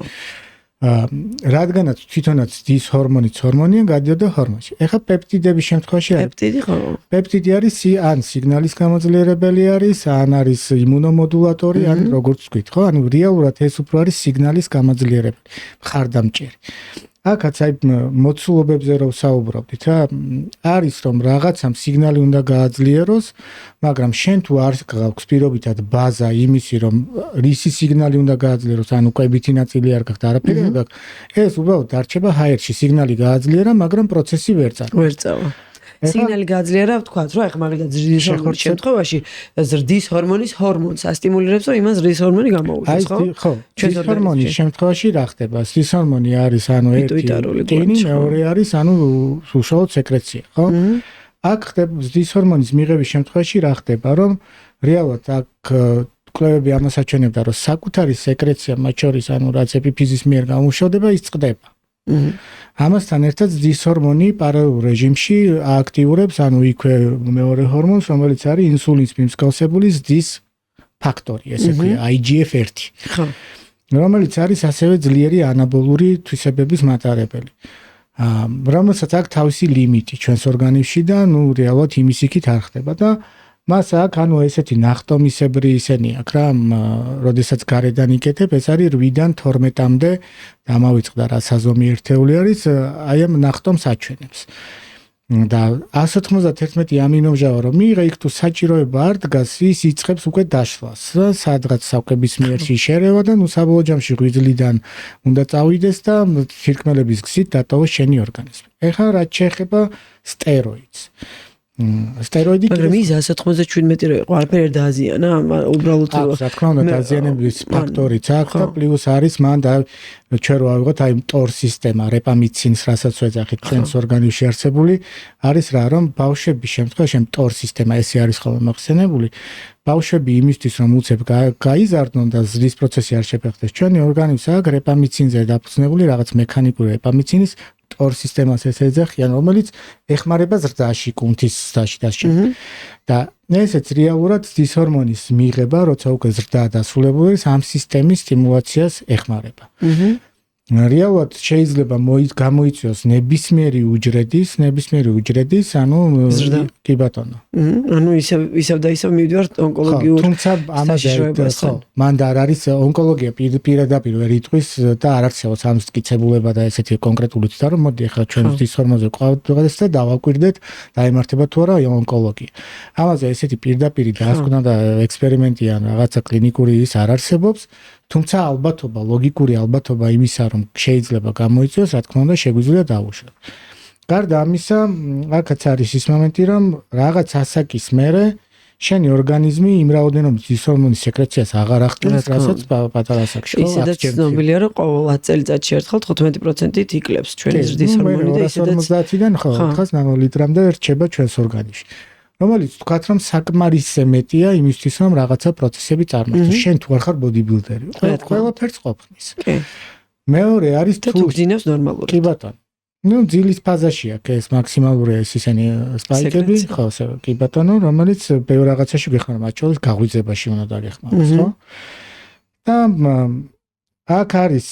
რადგანაც თვითონაც დის ჰორმონია გადიოდა ჰორმონში. ეხლა პეპტიდების შემთხვევაში არის პეპტიდი ხო? პეპტიდი არის ან სიგნალის გამოძლიერებელი არის, ან არის იმუნომოდულატორი, ან როგორც ვთქვით, ხო? ანუ რეალურად ეს უფრო არის სიგნალის გამოძლიერებელი, მხარდამჭერი. აქაც აი მოცულობებზე რო საუბრობდით რა, არის რომ რაღაცამ სიგნალი უნდა გააძლიეროს, მაგრამ შენ თუ არ გაქვს პირობითად ბაზა იმისი რომ რისი სიგნალი უნდა გააძლიეროს, ანუ კვებითი ნაწილი არ გაქვს, არაფერი არ გაქვს, ეს უბრალოდ დარჩება ჰაერში, სიგნალი გააძლიერა, მაგრამ პროცესი ვერ წავა. სიგნალი გააძლიერა, ვთქვათ, რომ ეხლა მაგალითად ზრდის ჰორმონის შემთხვევაში ზრდის ჰორმონის ჰორმონს ასტიმულირებს, რომ იმას ზრდის ჰორმონი გამოუშვეს, ხო? ხო. ზრდის ჰორმონის შემთხვევაში რა ხდება? ზრდის ჰორმონი არის ანუ ერთი ტენი, მეორე არის ანუ უშუალოდ სეკრეცია, ხო? აქ ხდება ზრდის ჰორმონის მიღების შემთხვევაში რა ხდება, რომ რეალურად აქ კვლევები ამას აჩვენებდა, რომ საკუთარი სეკრეცია მათ შორის ანუ რაც ეპიფიზის მიერ გამუშავდება, ის წყდება. ამასთან ერთად ზრდის ჰორმონი პარალელურ რეჟიმში აქტიურებს ანუ იქვე მეორე ჰორმონს, რომელიც არის ინსულინის მიმსგავსებული ზრდის ფაქტორი, ესე ქვია IGF-1. ხო. რომელიც არის ასევე ძლიერი ანაბოლური თვისებების მატარებელი. რომელსაც აქვს თავისი ლიმიტი ჩვენს ორგანიზმში და ნუ რეალურად იმის იქით არ ხდება და მას აქვს ანუ ესეთი ნახტომისებრი ისენი აქვს რა, როდესაც გარედან იკეთებ, ეს არის 8-დან 12-მდე დამავიწყდა რა საზომი ერთეული არის, აი ამ ნახტომს აჩვენებს. და 191 ამინომჟავა რომ მიიღე, იქ თუ საჭიროება არ დგას, ის იწყებს უკვე დაშლას. სადღაც საკვების მიერში შერევა და ნუ საბოლოო ჯამში ღვიძლიდან უნდა წავიდეს და თირკმელების გზით დატოვოს შენი ორგანიზმი. ეხლა რაც შეეხება სტეროიდს. სტეროიდი მაგრამ ის 197 რო იყო, არაფერი არ დააზიანა, უბრალოდ რა თქმა უნდა დაზიანების ფაქტორიც აქვს და პლუს არის მან და ჩვენ რო ავიღოთ აი მტორ სისტემა, რეპამიცინს, რასაც ვეძახით ჩვენს ორგანიზმში არსებული, არის რა რომ ბავშვების შემთხვევაში მტორ სისტემა ესე არის ხოლმე მოხსენებული. ბავშვები იმისთვის რომ უცებ გაიზარდონ და ზრდის პროცესი არ შეფერხდეს, ჩვენი ორგანიზმს აქვს რეპამიცინზე დაფუძნებული რაღაც მექანიკური რეპამიცინის ორ სისტემას ეს ეძახიან, რომელიც ეხმარება ზრდაში, კუნთის ზრდაში და შემდეგ. და ესეც რეალურად ზრდის ჰორმონის მიღება, როცა უკვე ზრდა დასრულებული არის, ამ სისტემის სტიმულაციას ეხმარება. რეალურად შეიძლება გამოიწვიოს ნებისმიერი უჯრედის, ანუ კი ბატონო. ანუ ისევ და ისევ მივიდივართ ონკოლოგიურ. თუმცა ამაზე ხო, მან და არ არის ონკოლოგია პირდაპირ ვერ იტყვის და არ არსებობს ამ მტკიცებულება და ესეთი კონკრეტული ცდა რომ მოდი ახლა ჩვენ ზრდის ჰორმონზე ყავდღეს და დავაკვირდეთ დაემართება თუ არა ონკოლოგია. ამაზე ესეთი პირდაპირი დასკვნა და ექსპერიმენტი ან რაღაცა კლინიკური ის არ არსებობს. თუმცა ალბათობა, ლოგიკური ალბათობა იმისა, რომ შეიძლება გამოიწვიოს, რა თქმა უნდა, შეგვიძლია დავუშვათ. გარდა ამისა, აქაც არის ის მომენტი, რომ რაღაც ასაკის მერე შენი ორგანიზმი იმ რაოდენობით ის ჰორმონის სეკრეციას აღარ ახდენს, რასაც პატარა ასაკში. ისედაც ცნობილია, რომ ყოველ 10 წელიწადში ერთხელ 15%-ით იკლებს ჩვენი ზრდის ჰორმონი და ისედაც 250-დან ხო 400 ნანოლიტრამდე რჩება ჩვენს ორგანიზმში. რომელიც თქვათ რომ საკმარისზე მეტია იმისთვის რომ რაღაცა პროცესები წარმართოს. შენ თუ არ ხარ ბოდიბილდერი, ყველაფერს ყოფნის. კი. მეორე არის თუ გძინავს ნორმალურად. კი ბატონო. ძილის ფაზაშია ეს მაქსიმალური ეს ისენი სპაიკები, ხო, კი ბატონო, რომელიც ბევრ რაღაცაში გეხმარ, მათ შორის გაღვიძებაში უნდა დაგეხმაროს, ხო? და აქ არის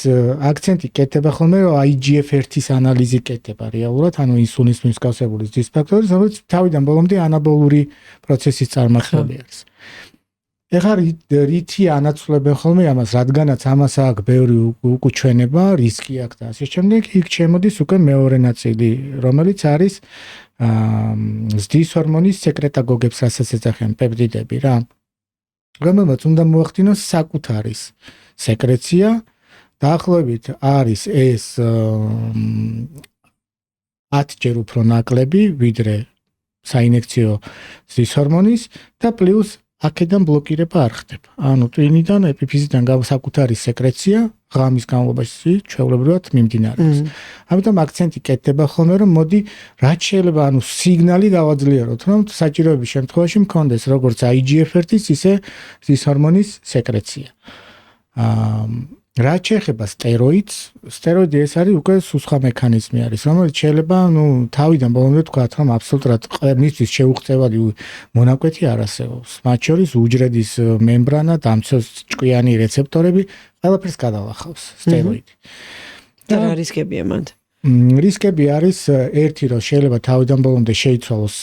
აქცენტი კეთება ხოლმე რომ IGF-1-ის ანალიზი კეთება რეალურად, ანუ ინსულინის მსგავსებული ზრდის ფაქტორი, რომელიც თავიდან ბოლომდე ანაბოლური პროცესის წარმართული არის. ეხლა რითი ანაცვლებენ ხოლმე ამას, რადგანაც ამას აქვს ბევრი უკუჩვენება, რისკი აქვს და ასე შემდეგ, იქ შემოდის უკვე მეორე ნაწილი, რომელიც არის ზრდის ჰორმონის სეკრეტაგოგებს, რასაც ეძახიან პეპტიდები რა. რომელმაც უნდა მოახდინოს საკუთარის სეკრეცია, დაახლოებით არის ეს 10 ჯერ უფრო ნაკლები, ვიდრე საინექციო ზრდის ჰორმონის და პლუს აქედან ბლოკირება არ ხდება. ანუ ტვინიდან, ეპიფიზიდან საკუთარის სეკრეცია ღამის განმავლობაში ჩვეულებრივად მიმდინარეობს. ამიტომ აქცენტი კეთდება ხოლმე, რომ მოდი რაც შეიძლება, ანუ სიგნალი გავაძლიეროთ, რომ საჭიროების შემთხვევაში მქონდეს როგორც IGF-1-ის, ისე ზრდის ჰორმონის სეკრეცია. რაც შეეხება სტეროიდს, სტეროიდი ეს არის უკვე სხვა მექანიზმი არის, რომელიც შეიძლება, თავიდან ბოლომდე თქვათ, რომ აბსოლუტურად მისთვის შეუღწევადი მონაკვეთი არ არსებობს. მათ შორის უჯრედის მემბრანა, დამცველი ჭკვიანი რეცეპტორები, ყველაფერს გადალახავს სტეროიდი. და რა რისკებია მანდ? რისკები არის ერთი, რომ შეიძლება თავიდან ბოლომდე შეიცვალოს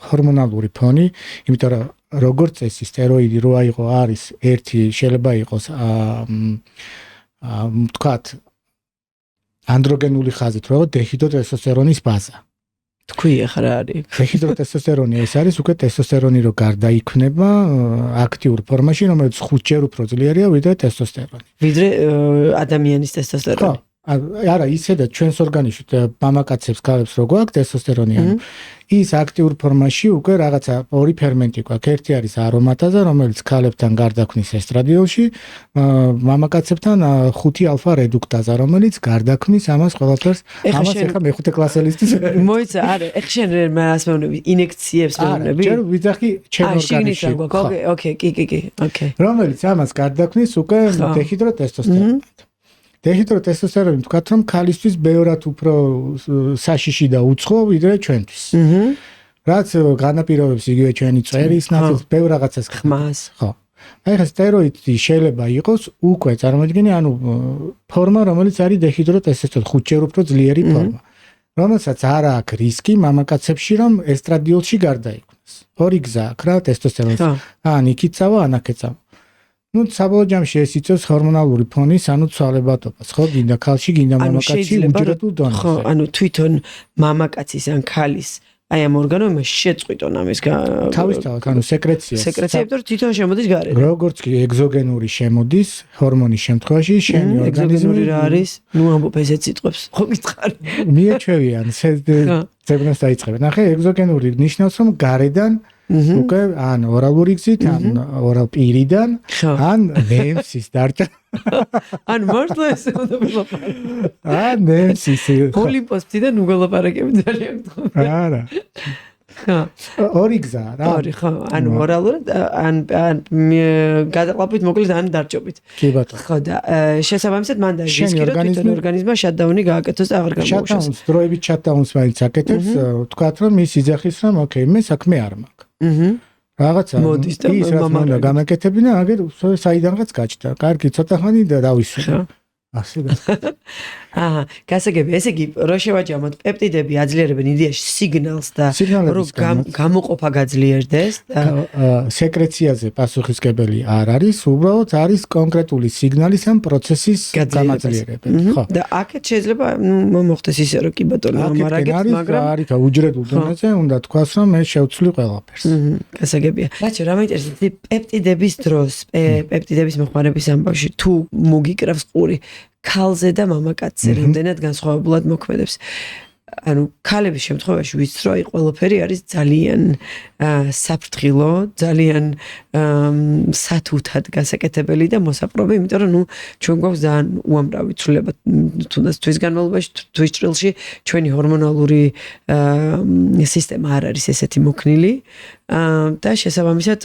ჰორმონალური ფონი, იმიტომ რომ როგორც წესი სტეროიდი რო აიღო არის ერთი შეიძლება იყოს თქვათ ანდროგენული ხაზით რო დეჰიდროტესტოსტერონის ბაზა. თქვი ახლა რა არის? დეჰიდროტესტოსტერონი ეს არის უკვე ტესტოსტერონი რო გარდაიქმნება აქტიურ ფორმაში, რომელიც 5 ჯერ უფრო ძლიერია ვიდრე ტესტოსტერონი. ვიდრე ადამიანის ტესტოსტერონი. არა, ისედაც ჩვენს ორგანიზმში მამაკაცებს ქალებს რო გვაქვს ტესტოსტერონი, ანუ ის აქტიურ ფორმაში უკვე რაღაცა ორი ფერმენტი გვაქვს. ერთი არის არომატაზა, რომელიც ქალებთან გარდაქმნის ესტრადიოლში, მამაკაცებთან 5 ალფა რედუქტაზა, რომელიც გარდაქმნის ამას ყველაფერს. ამას ეხლა მეხუთე კლასელისთვის მოიცა, არა, ეხლა შენ რას მეუბნები, ინექციებს მეუბნები? ჯერ ვიძახი ჩემ ორგანიზმში. ოკეი, კი, ოკეი. რომელიც ამას გარდაქმნის უკვე დეჰიდროტესტოსტერონი. დეჰიდროტესტოსტერონი თქვათ რომ ქალისთვის ბევრად უფრო საშიში და უცხო ვიდრე ჩვენთვის. რაც განაპირობებს იგივე ჩვენი წერის ნაწილს, ბევრ რაღაცას ხმას. ხო. აი ხა სტეროიდი შეიძლება იყოს უკვე წარმოიდგინე, ანუ ფორმა, რომელიც არის დეჰიდროტესტოსტერონი, 5 ჯერ უფრო ძლიერი ფორმა. რომელსაც არ აქვს რისკი მამაკაცებში რომ ესტრადიოლში გარდაიქმნას. ორი გზა აქვს რა ტესტოსტერონის. ან იქით წავა, ან აქეთ წავა. საბოლოო ჯამში ეს იწევს ჰორმონალური ფონის, ანუ ცვალებადობას, ხო, გინდა ქალში, გინდა მამაკაცში უჯრედულ დონეზე. ხო, ანუ თვითონ მამაკაცის ან ქალის აი ამ ორგანოებმა შეწყვიტონ ამის თავისთავად, ანუ სეკრეცია. სეკრეცია, იმიტომ რომ თვითონ შემოდის გარეთ. როგორც კი ეგზოგენური შემოდის ჰორმონის შემთხვევაში, შენი ორგანიზმი ეგზოგენური რა არის? ამბობ ესეც სიტყვებს. ხო გითხარი. მიეჩვევიან, ზებნას დაიწყებენ. ახლა ეგზოგენური ნიშნავს რომ გარედან უკვე ან ორალური გზით, ან ორალ პირიდან, ან ნემსის დარჭა. ან მართლა ესე უნდა ვილაპარაკო. ან ნემსის. ოლიმპოსიდან უგოლაპარაკები ძალიან გთხოვ. არა. ორი გზა რა. ორი ხო, ან ორალურად, ან გადაყლაპით მოკლედ ან დარჭობით. კი ბატონო. ხო და შესაბამისად მან და რისკი რომ თვითონ ორგანიზმმა შატდაუნი გააკეთოს და აღარ გამოუშვას. შატდაუნს დროებით შატდაუნს მაინც აკეთებს, თქვათ რომ ის იძახის რომ ოკეი, მე საქმე არ მაქვს. რაღაცა მოდის და ის რაც უნდა გამაკეთებინა, აგერ საიდანღაც გაჩნდა. კარგი, ცოტა ხანი და დავისვი. ასე აჰა, გასაგები, ესე იგი, რო შევაჯამოთ, პეპტიდები აძლიერებენ იდეაში სიგნალს და რომ გამოყოფა გაძლიერდეს და სეკრეციაზე პასუხისმგებელი არ არის, უბრალოდ არის კონკრეტული სიგნალის ამ პროცესის გამაძლიერებელი, ხო? და აქეთ შეიძლება მოხდეს ისე რომ კი ბატონო ამარაგებს, მაგრამ არის უჯრედულ დონეზე უნდა თქვას რომ მე შევცვლი ყველაფერს. გასაგებია. ბაჭო, რა მაინტერესებს პეპტიდების დროს, პეპტიდების მოხმარების ამბავში თუ მოგიკრავს ყური ქალზე და მამაკაცზე რამდენად განსხვავებულად მოქმედებს. ანუ ქალების შემთხვევაში ვიცით რომ აი ყველაფერი არის ძალიან საფრთხილო, ძალიან სათუთად გასაკეთებელი და მოსაპრობი, იმიტომ რომ ნუ ჩვენ გვაქვს ძალიან უამრავი ცვლილება თუნდაც თვის განმავლობაში, თვის ჭრილში ჩვენი ჰორმონალური სისტემა არ არის ესეთი მოქნილი და შესაბამისად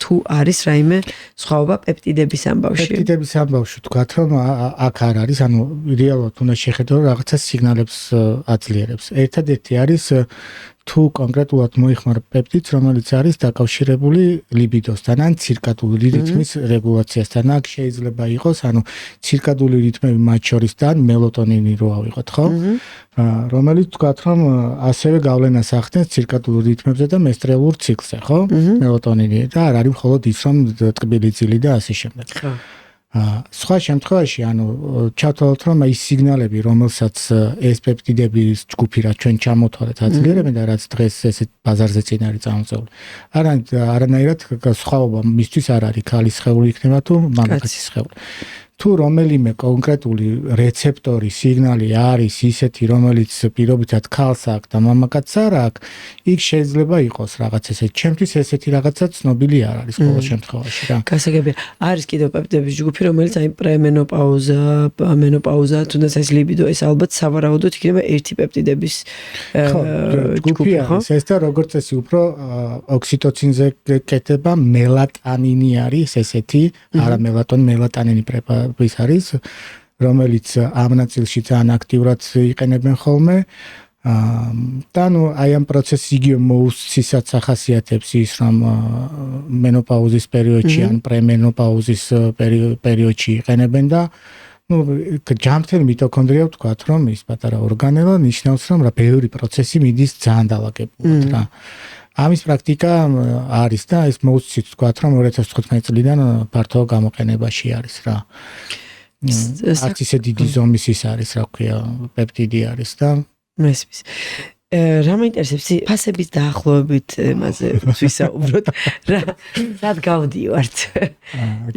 თუ არის რაიმე სხვაობა პეპტიდების ამბავში. პეპტიდების ამბავში თქვათ რომ აქ არ არის, ანუ რეალურად უნდა შეხედო რაღაცა სიგნალებს აძლიერებს. ერთადერთი არის თუ კონკრეტულად მოიხმარ პეპტიდს, რომელიც არის დაკავშირებული ლიბიდოსთან ან ცირკადული რიტმის რეგულაციასთან. აქ შეიძლება იყოს, ანუ ცირკადული რიტმები მათ შორის და მელატონინი რო ავიღოთ, ხო? რომელიც თქვათ რომ ასევე გავლენას ახდენს ცირკადულ რიტმებზე და მესტრალურ ციკლზე, ხო? მელატონინი და არ არის მხოლოდ ის რომ ტკბილი ძილი და ასე შემდეგ. ხო. სხვა შემთხვევაში, ანუ ჩავთვალოთ რომ ის სიგნალები, რომელსაც ეს პეპტიდების ჯგუფი რაც ჩვენ ჩამოთვალეთ აძლიერებენ და რაც დღეს ესეთ ბაზარზე წინ არის წამოწეული. არანაირად სხვაობა მისთვის არ არის, ქალის სხეული იქნება თუ მამაკაცის სხეული. თუ რომელიმე კონკრეტული რეცეპტორი, სიგნალი არის ისეთი, რომელიც პირობითად ქალს აქვს და მამაკაცს არ აქვს, იქ შეიძლება იყოს რაღაც ესეთი. ჩემთვის ესეთი რაღაცა ცნობილი არ არის ყოველ შემთხვევაში რა. გასაგებია, არის კიდევ პეპტიდების ჯგუფი, რომელიც აი პრემენოპაუზა, მენოპაუზა, თუნდაც ეს ლიბიდო, ეს ალბათ სავარაუდოდ იქნება ერთი პეპტიდების ჯგუფი არის. ეს და როგორც წესი უფრო ოქსიტოცინზე კეთება, მელატონინი არის ესეთი, არა მელატონინი პრეპარატი არის, რომელიც ამ ნაწილში ძალიან აქტიურად იყენებენ ხოლმე. და ნუ აი ამ პროცესს იგივე მოუსცისაც ახასიათებს ის, რომ მენოპაუზის პერიოდში ან პრემენოპაუზის პერიოდში იყენებენ და ნუ ჯამთელ მიტოქონდრია ვთქვათ, რომ ის პატარა ორგანელა ნიშნავს, რომ რა ბევრი პროცესი მიდის ძალიან დალაგებულად რა. ამის პრაქტიკა არის და ეს მოусცით ვთქვათ, რომ 2015 წლიდან ფართო გამოყენებაში არის რა. არც ისე დიდი ზომის ის არის, რა ქვია, პეპტიდი არის და მესმის. რა მაინტერესებს ფასების დაახლოებით მასე ვისაუბროთ რა რად გავდივართ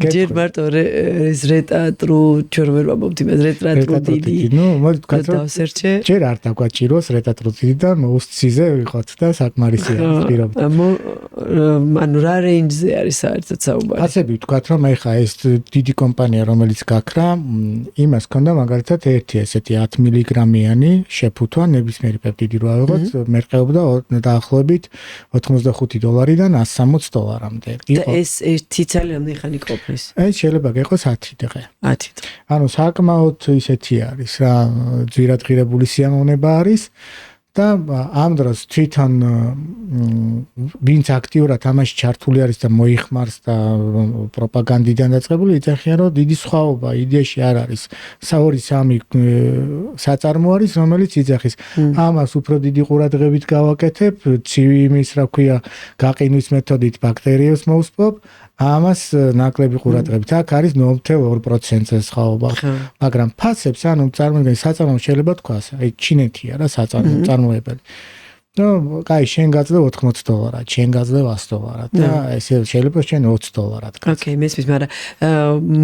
ჯერ მარტო ეს რეტატრუ ჩვენ ვერ ვამბობთ იმას რეტატრუტიდი ნუ მოდი თქვა რომ დავსერჩე ჯერ არ დაგვაჭიროს რეტატრუტიდი და მოუსციზე ვიყოთ და საკმარისი არის პირობთ ანუ რა რეინჯზე არის საერთოდ საუბარი ფასები ვთქვა რომ ეხა ეს დიდი კომპანია რომელიც გაქრა იმას ქონდა მაგალითად ერთი ესეთი 10 მილიგრამიანი შეფუთვა ნებისმიერი პეპტიდი რო მერყეობდა დაახლოებით $85-დან $160-მდე. და ეს ერთი წელი რამდენი ხანი ყოფნის? ეს შეიძლება გეყოს 10 დღე. 10 დღე. ანუ საკმაოდ ისეთი არის რა, ძვირადღირებული სიამოვნება არის და ამ დროს თვითონ ვინც აქტიურად ამაში ჩართული არის და მოიხმარს და პროპაგანდიდან დაწყებული იწახიან რომ დიდი სხვაობა იდეაში არ არის. 2-3 საწარმო არის რომელიც იძახის ამას უფრო დიდი ყურადღებით გავაკეთებ, ცივი იმის რა ქვია გაყინვის მეთოდით ბაქტერიებს მოусპობ, ამას ნაკლები ყურადღებით. აქ არის 0.2%-ზე სხვაობა. მაგრამ ფასებს ანუ წარმოიდგინე საწარმო შეიძლება თქვას, აი ჩინეთია რა საწარმო ნუ, კაი, შენ გაძლევ $80, შენ გაძლევ $100 და ესე შეიძლება შენ $20 გქონდეს. ოკეი, მესმის, მაგრამ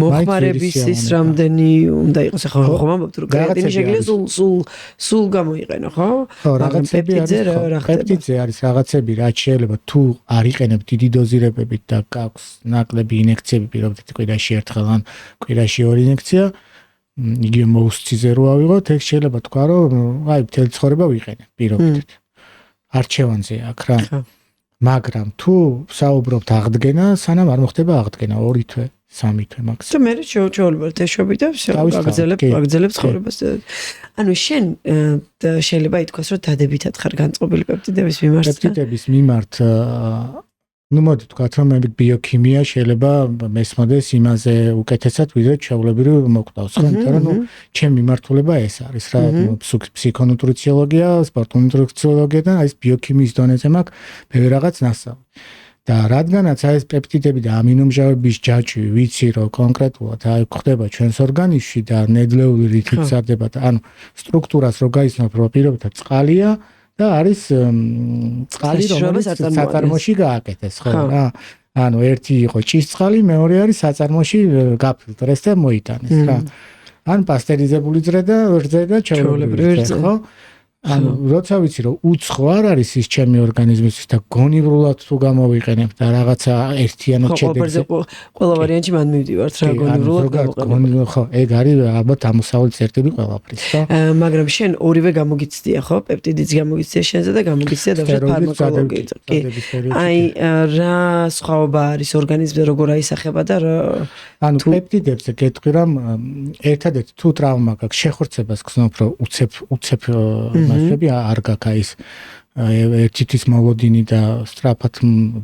მოხმარების ის რამდენი უნდა იყოს, ხო, ხომ ამბობთ, რომ კრეატინი შეგვიძლია სულ გამოიყენო, ხო? ხო, რაღაცები არის, პეპტიდზე არის რაღაცები, რაც შეიძლება თუ არ იყენებ დიდი დოზირებებით და გაქვს ნაკლები ინექციები, პირობითად კვირაში ერთხელ ან კვირაში 2 ინექცია, იგივე მოუსციზე რო ავიღოთ, ეგ შეიძლება თქვა, რომ აი, მთელი ცხოვრება ვიყენებ პირობითად. არჩევანზე აქ რა. მაგრამ თუ საუბრობთ აღდგენა, სანამ არ მოხდება აღდგენა 2 თვე, 3 თვე მაქსიმუმ. და მე შევოლებ თეშობი და გაგრძელებ ცხოვრებას. ანუ შენ შეიძლება ითქვას, რომ დადებითად ხარ განწყობილი პეპტიდების მიმართ. პეპტიდების მიმართ ну მოდი თქვათ რომ მე ბიოქიმია შეიძლება მესმოდეს იმაზე უკეთესად ვიდრე ჩვეულებრივი მოკვდავს ხო იმიტომ რომ ნუ ჩემი მიმართულება ეს არის რა ფსიქონუტრიციოლოგია სპორტული ნუტრიციოლოგია და ეს ბიოქიმიის დონეზე მაქვს ბევრი რაღაც ნასწავლი და რადგანაც ეს პეპტიდები და ამინომჟავების ჯაჭვი ვიცი რომ კონკრეტულად აი ხდება ჩვენს ორგანიზმში და ნედლეული რითით მზადდება და ანუ სტრუქტურას რო გაიცნობ რომ პირობითად წყალია და არის წყალი რომელიც საწარმოში გააკეთეს ხო რა ანუ ერთი იყო ჭისწყალი მეორე არის საწარმოში გაფილტრეს და მოიტანეს რა ან პასტერიზებული რძე და ჩვეულებრივი რძე ხო ანუ როცა ვიცი რომ უცხო არ არის ის ჩემი ორგანიზმისთვის და გონივრულად თუ გამოვიყენებ და რაღაცა ერთიანად შედეგზე ყველა ვარიანტში მან მივდივართ რა გონივრულად ხო ეგ არის ალბათ ამოსავლის ერთები ყველაფრის ხო მაგრამ შენ ორივე გამოგიცდია ხო პეპტიდიც გამოგიცდია შენზე და გამოგიცდია დავშოთ ფარმაკოლოგიით კი აი რა სხვაობა არის ორგანიზმზე როგორ აისახება და ანუ პეპტიდებზე გეტყვი რომ ერთადერთი თუ ტრავმა გაქვს შეხორცებას გრძნობ რომ უცებ მასები არ გაქვს ის ერთი თვის მოლოდინი და სწრაფად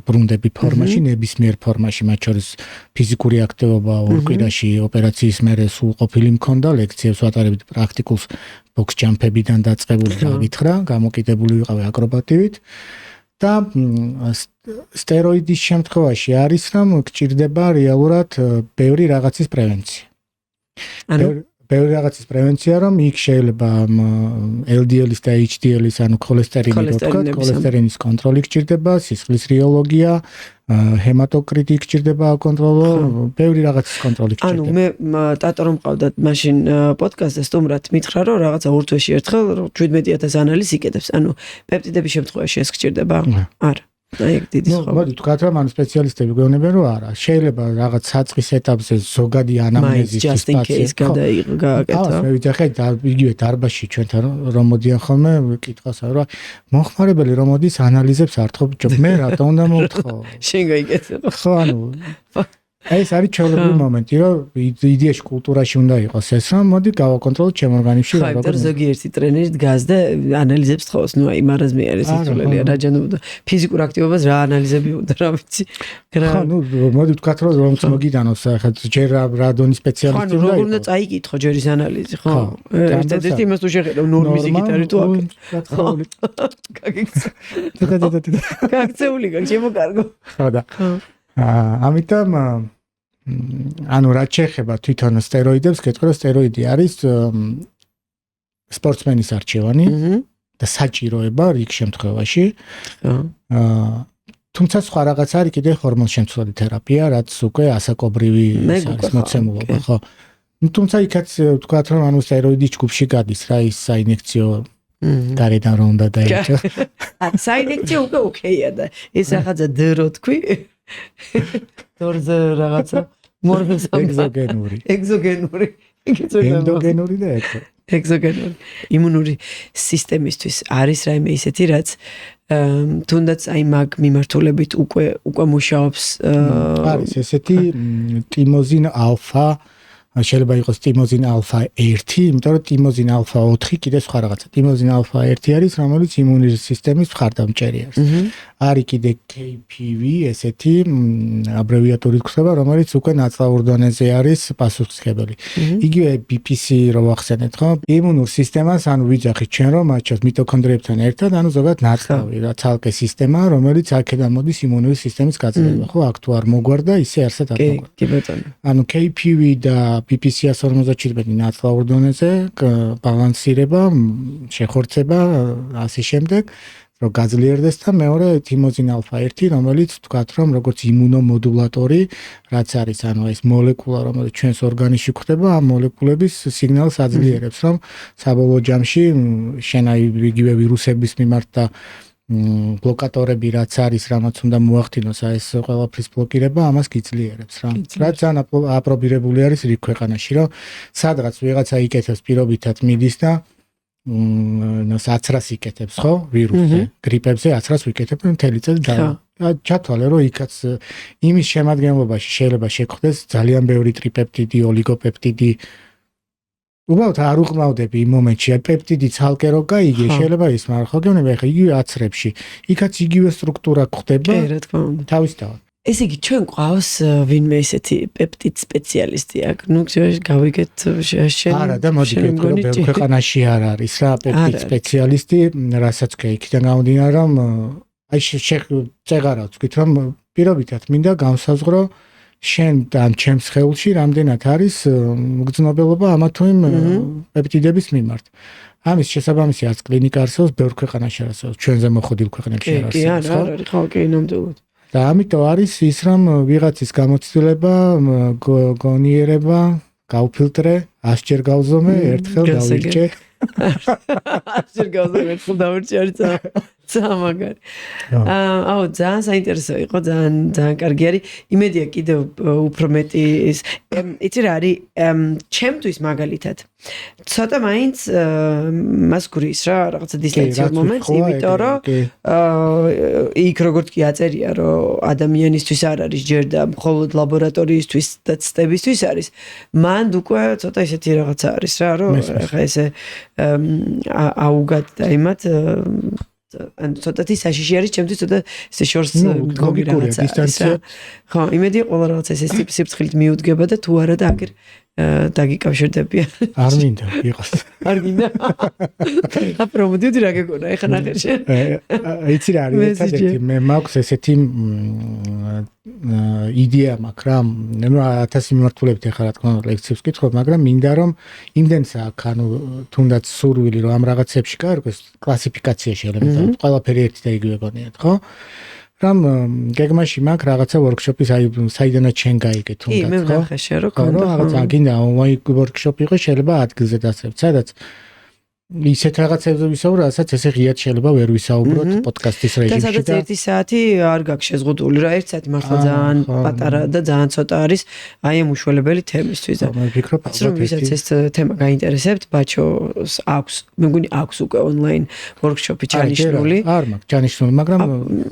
ბრუნდები ფორმაში ნებისმიერ ფორმაში მათ შორის ფიზიკური აქტივობა ორ კვირაში ოპერაციის მერე სულ ყოფილი მქონდა ლექციებს ვატარებდი პრაქტიკულს ბოქს ჯამპებიდან დაწყებული გაგითხრა გამოკიდებული ვიყავი აკრობატივით და სტეროიდის შემთხვევაში არის რომ გჭირდება რეალურად ბევრი რაღაცის პრევენცია ბევრი რაღაცის პრევენცია რომ იქ შეიძლება LDL-ის და HDL-ის ანუ ქოლესტერინის კონტროლი გჭირდება, სისხლის რიოლოგია, ჰემატოკრიტი გჭირდება აკონტროლო, ბევრი რაღაცის კონტროლი გჭირდება. ანუ მე ტატო რომ მყავდათ მაშინ პოდკასტზე სტუმრად მითხრა რომ რაღაცა ურთვეში ერთხელ 17000 ანალიზს იკეთებს. ანუ პეპტიდების შემთხვევაში ეს გჭირდება? არა. აი ეგ დიდი სხვა. მოდი თქვათ რომ ანუ სპეციალისტები გვეუბნებიან რომ არა, შეიძლება რაღაც საწყის ეტაპზე ზოგადი ანამნეზის პაციენტს გააკეთა. მე ვიცი და იგივე დარბაზში ჩვენთან რომ მოდიან ხოლმე კითხავს რომ მომხმარებელი რომ მოდის ანალიზებს არ თხოვ მე რატომ უნდა მოვთხოვო? შენ გაიკეთე. ხო ანუ ეს არის ჩვეულებრივი მომენტი რომ იდეაში კულტურაში უნდა იყოს ეს რომ მოდი გავაკონტროლოთ ჩემ ორგანიზმში რა როგორ ზოგიერთი ტრენერი დგას და ანალიზებს თხოვს ნუ აი მარაზმი არის სიცოცხლეა რა ჯანმრთელობა ფიზიკურ აქტივობას რა ანალიზები უნდა რა ვიცი ხო ნუ მოდი ვთქვათ რომ რომც მოგიდანოს ახლა ჯერ რა დონის სპეციალისტი უნდა როგორ უნდა წაიკითხო ჯერ ის ანალიზი ხო ერთადერთი იმას თუ შეხედავ ნორმის იგიტარი თუ ხო გაქცეული გაქვს შემოკარგო ხო და ამიტომ ანუ რაც შეეხება თვითონ სტეროიდებს, გეტყვი რომ სტეროიდი არის სპორტსმენის არჩევანი და საჭიროება რიგ შემთხვევაში. თუმცა სხვა რაღაც არის კიდე ჰორმონშემცვლელი თერაპია, რაც უკვე ასაკობრივი არის მოცემულობა, ხო. თუმცა იქაც ვთქვათ რომ ანუ სტეროიდი ჯგუფში გადის რა ის საინექციო გარედან რომ უნდა დაიჭრა. საინექციო უკვე ოკეია და ეს რაღაცა დრო თქვი დორზე რაღაცა მორგს ეგზოგენური ენდოგენური და ეგზოგენური იმუნური სისტემისთვის არის რაიმე ისეთი რაც თუნდაც აი მაგ მიმართულებით უკვე მუშაობს არის ესეთი ტიმოზინ ალფა შეიძლება იყოს ტიმოზინ ალფა 1, იმიტომ რომ ტიმოზინ αλფა 4 კიდე სხვა რაღაცა. ტიმოზინ ალფა 1 არის, რომელიც იმუნური სისტემის მხარდამჭერი არის. არის კიდე KPV, ესეთი აბრევიატურით ხდება, რომელიც უკვე ნაწლავურ დონეზე არის პასუხისმგებელი. იგივე BPC რო ვახსენეთ, ხო? იმუნურ სისტემას ანუ ვიძახით ჩვენ რომ მათ შორის მიტოქონდრიებთან ერთად, ანუ ზოგადად ნაწლავი რა ცალკე სისტემა, რომელიც აქედან მოდის იმუნური სისტემის გაძლება, ხო? აქ თუ არ მოგვარდა, ისე არსად არ მოგვარდა. კი ბატონო. ანუ KPV და BPC-157 ნაწლავურ დონეზე ბალანსირება, შეხორცება, ასე შემდეგ, რომ გაძლიერდეს და მეორე ტიმოზინ ალფა 1, რომელიც ვთქვათ, რომ როგორც იმუნომოდულატორი, რაც არის, ანუ ეს მოლეკულა, რომელიც ჩვენს ორგანიზმში გვხდება, ამ მოლეკულების სიგნალს აძლიერებს, რომ საბოლოო ჯამში შენ აი იგივე ვირუსების მიმართ და ბლოკატორები რაც არის, რამაც უნდა მოახდინოს ეს ყველაფრის ბლოკირება, ამას გიძლიერებს რა. რაც ძალიან აპრობირებული არის რიგ ქვეყანაში, რომ სადღაც ვიღაცა იკეთებს პირობითად მიდის და აცრას იკეთებს, ხო? ვირუსზე, გრიპებზე აცრას ვიკეთებ მთელი წელი და ჩათვალე რომ იქაც იმის შემადგენლობაში შეიძლება შეგხვდეს ძალიან ბევრი ტრიპეპტიდი, ოლიგოპეპტიდი უბრალოდ არ უყმავდები იმ მომენტში, პეპტიდი ცალკე რო გაიგე, შეიძლება ის, მაგრამ ხო გეუბნები, ახლა იგივე აცრებში, იქაც იგივე სტრუქტურა გვხდება. კი, რა თქმა უნდა. თავისთავად. ესე იგი, ჩვენ გვყავს ვინმე ესეთი პეპტიდ სპეციალისტი აქ. ნუ გავიგეთ შენ. არა, და მოდი ვიტყვი, რომ ბევრ ქვეყანაში არ არის რა პეპტიდ სპეციალისტი, რასაც კი იქიდან გამომდინარე, რომ აი წეღარავთ, ვთქვით, რომ პირობითად მინდა განსაზღვრო შენ და ჩემს ხეულში რამდენად არის მგრძნობელობა ამა თუ იმ პეპტიდების მიმართ. ამის შესაბამისი არც კლინიკა არსებობს, ბევრ ქვეყანაში არსებობს, ჩვენზე მოხდილ ქვეყნებში არ არსებობს. კი, არა, ხო, კი, ნამდვილად. და ამიტომ არის ის, რომ ვიღაცის გამოცდილება, გონიერება, გავფილტრე, 100 ჯერ გავზომე, ერთხელ დავირჩე. 100 ჯერ გავზომე, ერთხელ დავირჩე, არის სამაგარი. აუ, ძალიან საინტერესო იყო, ძალიან კარგი არის. იმედია კიდევ უფრო მეტი ის იცი რა არის, ჩემთვის მაგალითად. ცოტა მაინც მას გვრის რა, რაღაცა დისტანციურ მომენტს, იმიტომ რომ იქ როგორც კი აწერია, რომ ადამიანისთვის არ არის ჯერ და მხოლოდ ლაბორატორიისთვის და ცდებისთვის არის. მან უკვე ცოტა ისეთი რაღაცა არის რა, რომ ხა ესე აუგად და იმათ ან ცოტათი საშიში არის, ჩემთვის ცოტა ესე შორს მდგომი რაღაცა არის რა. ხო, იმედია ყველა რაღაცა ესე სიფრთხილით მიუდგება და თუ არა და აგერ დაგიკავშირდებიან. არ მინდა იყოს. არ მინდა. აპრო მოდიოდი რა გეკონა, ეხა ნახე შენ. იცი რა არის, ერთადერთი მე მაქვს ესეთი იდეა მაქვს რა, ნუ 1000 მიმართულებით ეხა რა თქმა უნდა ლექციებს ვკითხავ, მაგრამ მინდა რომ იმდენს აქვს, ანუ თუნდაც სურვილი რომ ამ რაღაცებში გაარკვეს კლასიფიკაციაში ელემენტარულად ყველაფერი ერთი და იგივე გონიათ, ხო? რამ გეგმაში მაქვს რაღაცა ვორქშოპის, აი საიდანაც შენ გაიგე თუნდაც, ხო? კი, მე ვნახე შენ რო ხო, რაღაცა გინდა ონლაინ ვორქშოპი იყო, შეიძლება ადგილზე დასწრებთ, სადაც ისეთ რაღაცებზე ვისაუბროთ, რასაც ესე ღიად შეიძლება ვერ ვისაუბროთ პოდკასტის რეჟიმში და სადაც 1 საათი არ გაქვს შეზღუდული რა, 1 საათი მართლა ძალიან პატარა და ძალიან ცოტა არის აი ამ უშველებელი თემისთვის და მე ვფიქრობ, რომ ვისაც ეს თემა გაინტერესებთ, ბაჩოს აქვს, მე მგონი აქვს უკვე ონლაინ ვორქშოპი ჩანიშნული. არ მაქვს ჩანიშნული, მაგრამ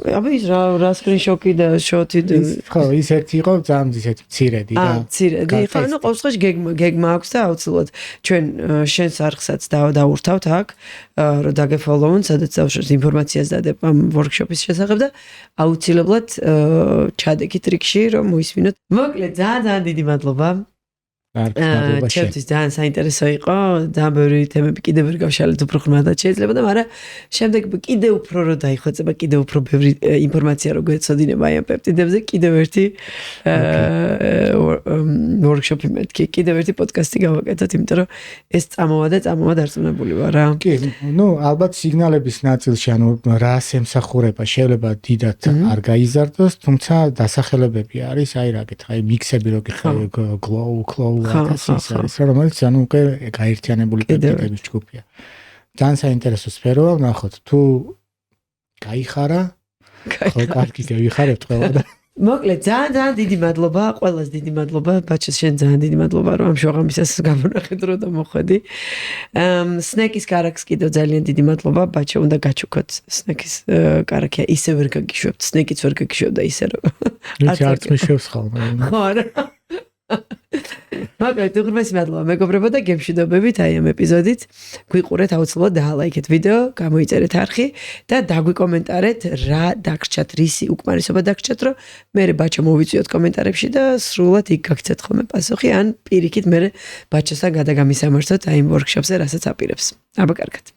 აბა ის რა სკრინშოტი და შოტი და ხო, ის ერთი იყო ძალიან ისეთი მცირედი და მცირედი. ხო, ანუ ყოველ შემთხვევაში გეგმა აქვს და აუცილებლად ჩვენ შენს არხსაც დავურთავთ აქ, რომ დაგეფოლოუნ, სადაც დავშვათ ინფორმაციას დადებ ამ ვორქშოპის შესახებ და აუცილებლად ჩადეკით რიგში, რომ მოისმინოთ. მოკლედ, ძალიან დიდი მადლობა. ჩემთვის ძალიან საინტერესო იყო, ძალიან ბევრი თემები კიდევ ვერ გავშალეთ უფრო ხმადად შეიძლება და მაგრამ შემდეგ კიდევ უფრო რო დაიხვეწება, კიდევ უფრო ბევრი ინფორმაცია რო გვეცოდინება აი ამ პეპტიდებზე, კიდევ ერთი ვორქშოპი მეთქი, კიდევ ერთი პოდკასტი გავაკეთოთ, იმიტომ რომ ეს წამოვა დარწმუნებული ვარ რა. კი, ნუ ალბათ სიგნალების ნაწილში, ანუ რას ემსახურება, შეიძლება დიდად არ გაიზარდოს, თუმცა დასახელებები არის, აი რა გითხა, აი მიქსები რო გითხა, glow არის, რომელიც ანუ უკვე გაერთიანებული პეპტიდების ჯგუფია. ძალიან საინტერესო სფეროა, ნახოთ, თუ გაიხარა, ხო, კარგი გავიხარებთ ყველა და მოკლედ, ძალიან დიდი მადლობა, ყველას დიდი მადლობა, ბაჩოს შენ ძალიან დიდი მადლობა, რომ ამ შოღამისას გამონახე დრო და მოხვედი. სნეკის კარაქს კიდევ ძალიან დიდი მადლობა, ბაჩო, უნდა გაჩუქოთ სნეკის კარაქია, ისე ვერ გაგიშვებთ, სნეკიც ვერ გაგიშვებდა ისე რომ. არც მიშვებს ხოლმე. ხო, არა. მაგრამ უღრმესი მადლობა მეგობრებო და გემშვიდობებით აი ამ ეპიზოდით. გვიყურეთ აუცილებლად დაალაიქეთ ვიდეო, გამოიწერეთ არხი და დაგვიკომენტარეთ რა დაგრჩათ, რისი უკმარისობა დაგრჩათ, რომ მე ბაჩო მოვიწვიოთ კომენტარებში და სრულად იქ გაგცეთ ხოლმე პასუხი, ან პირიქით მე ბაჩოსთან გადაგამისამართოთ აი იმ ვორქშოპზე, რასაც აპირებს. აბა კარგად.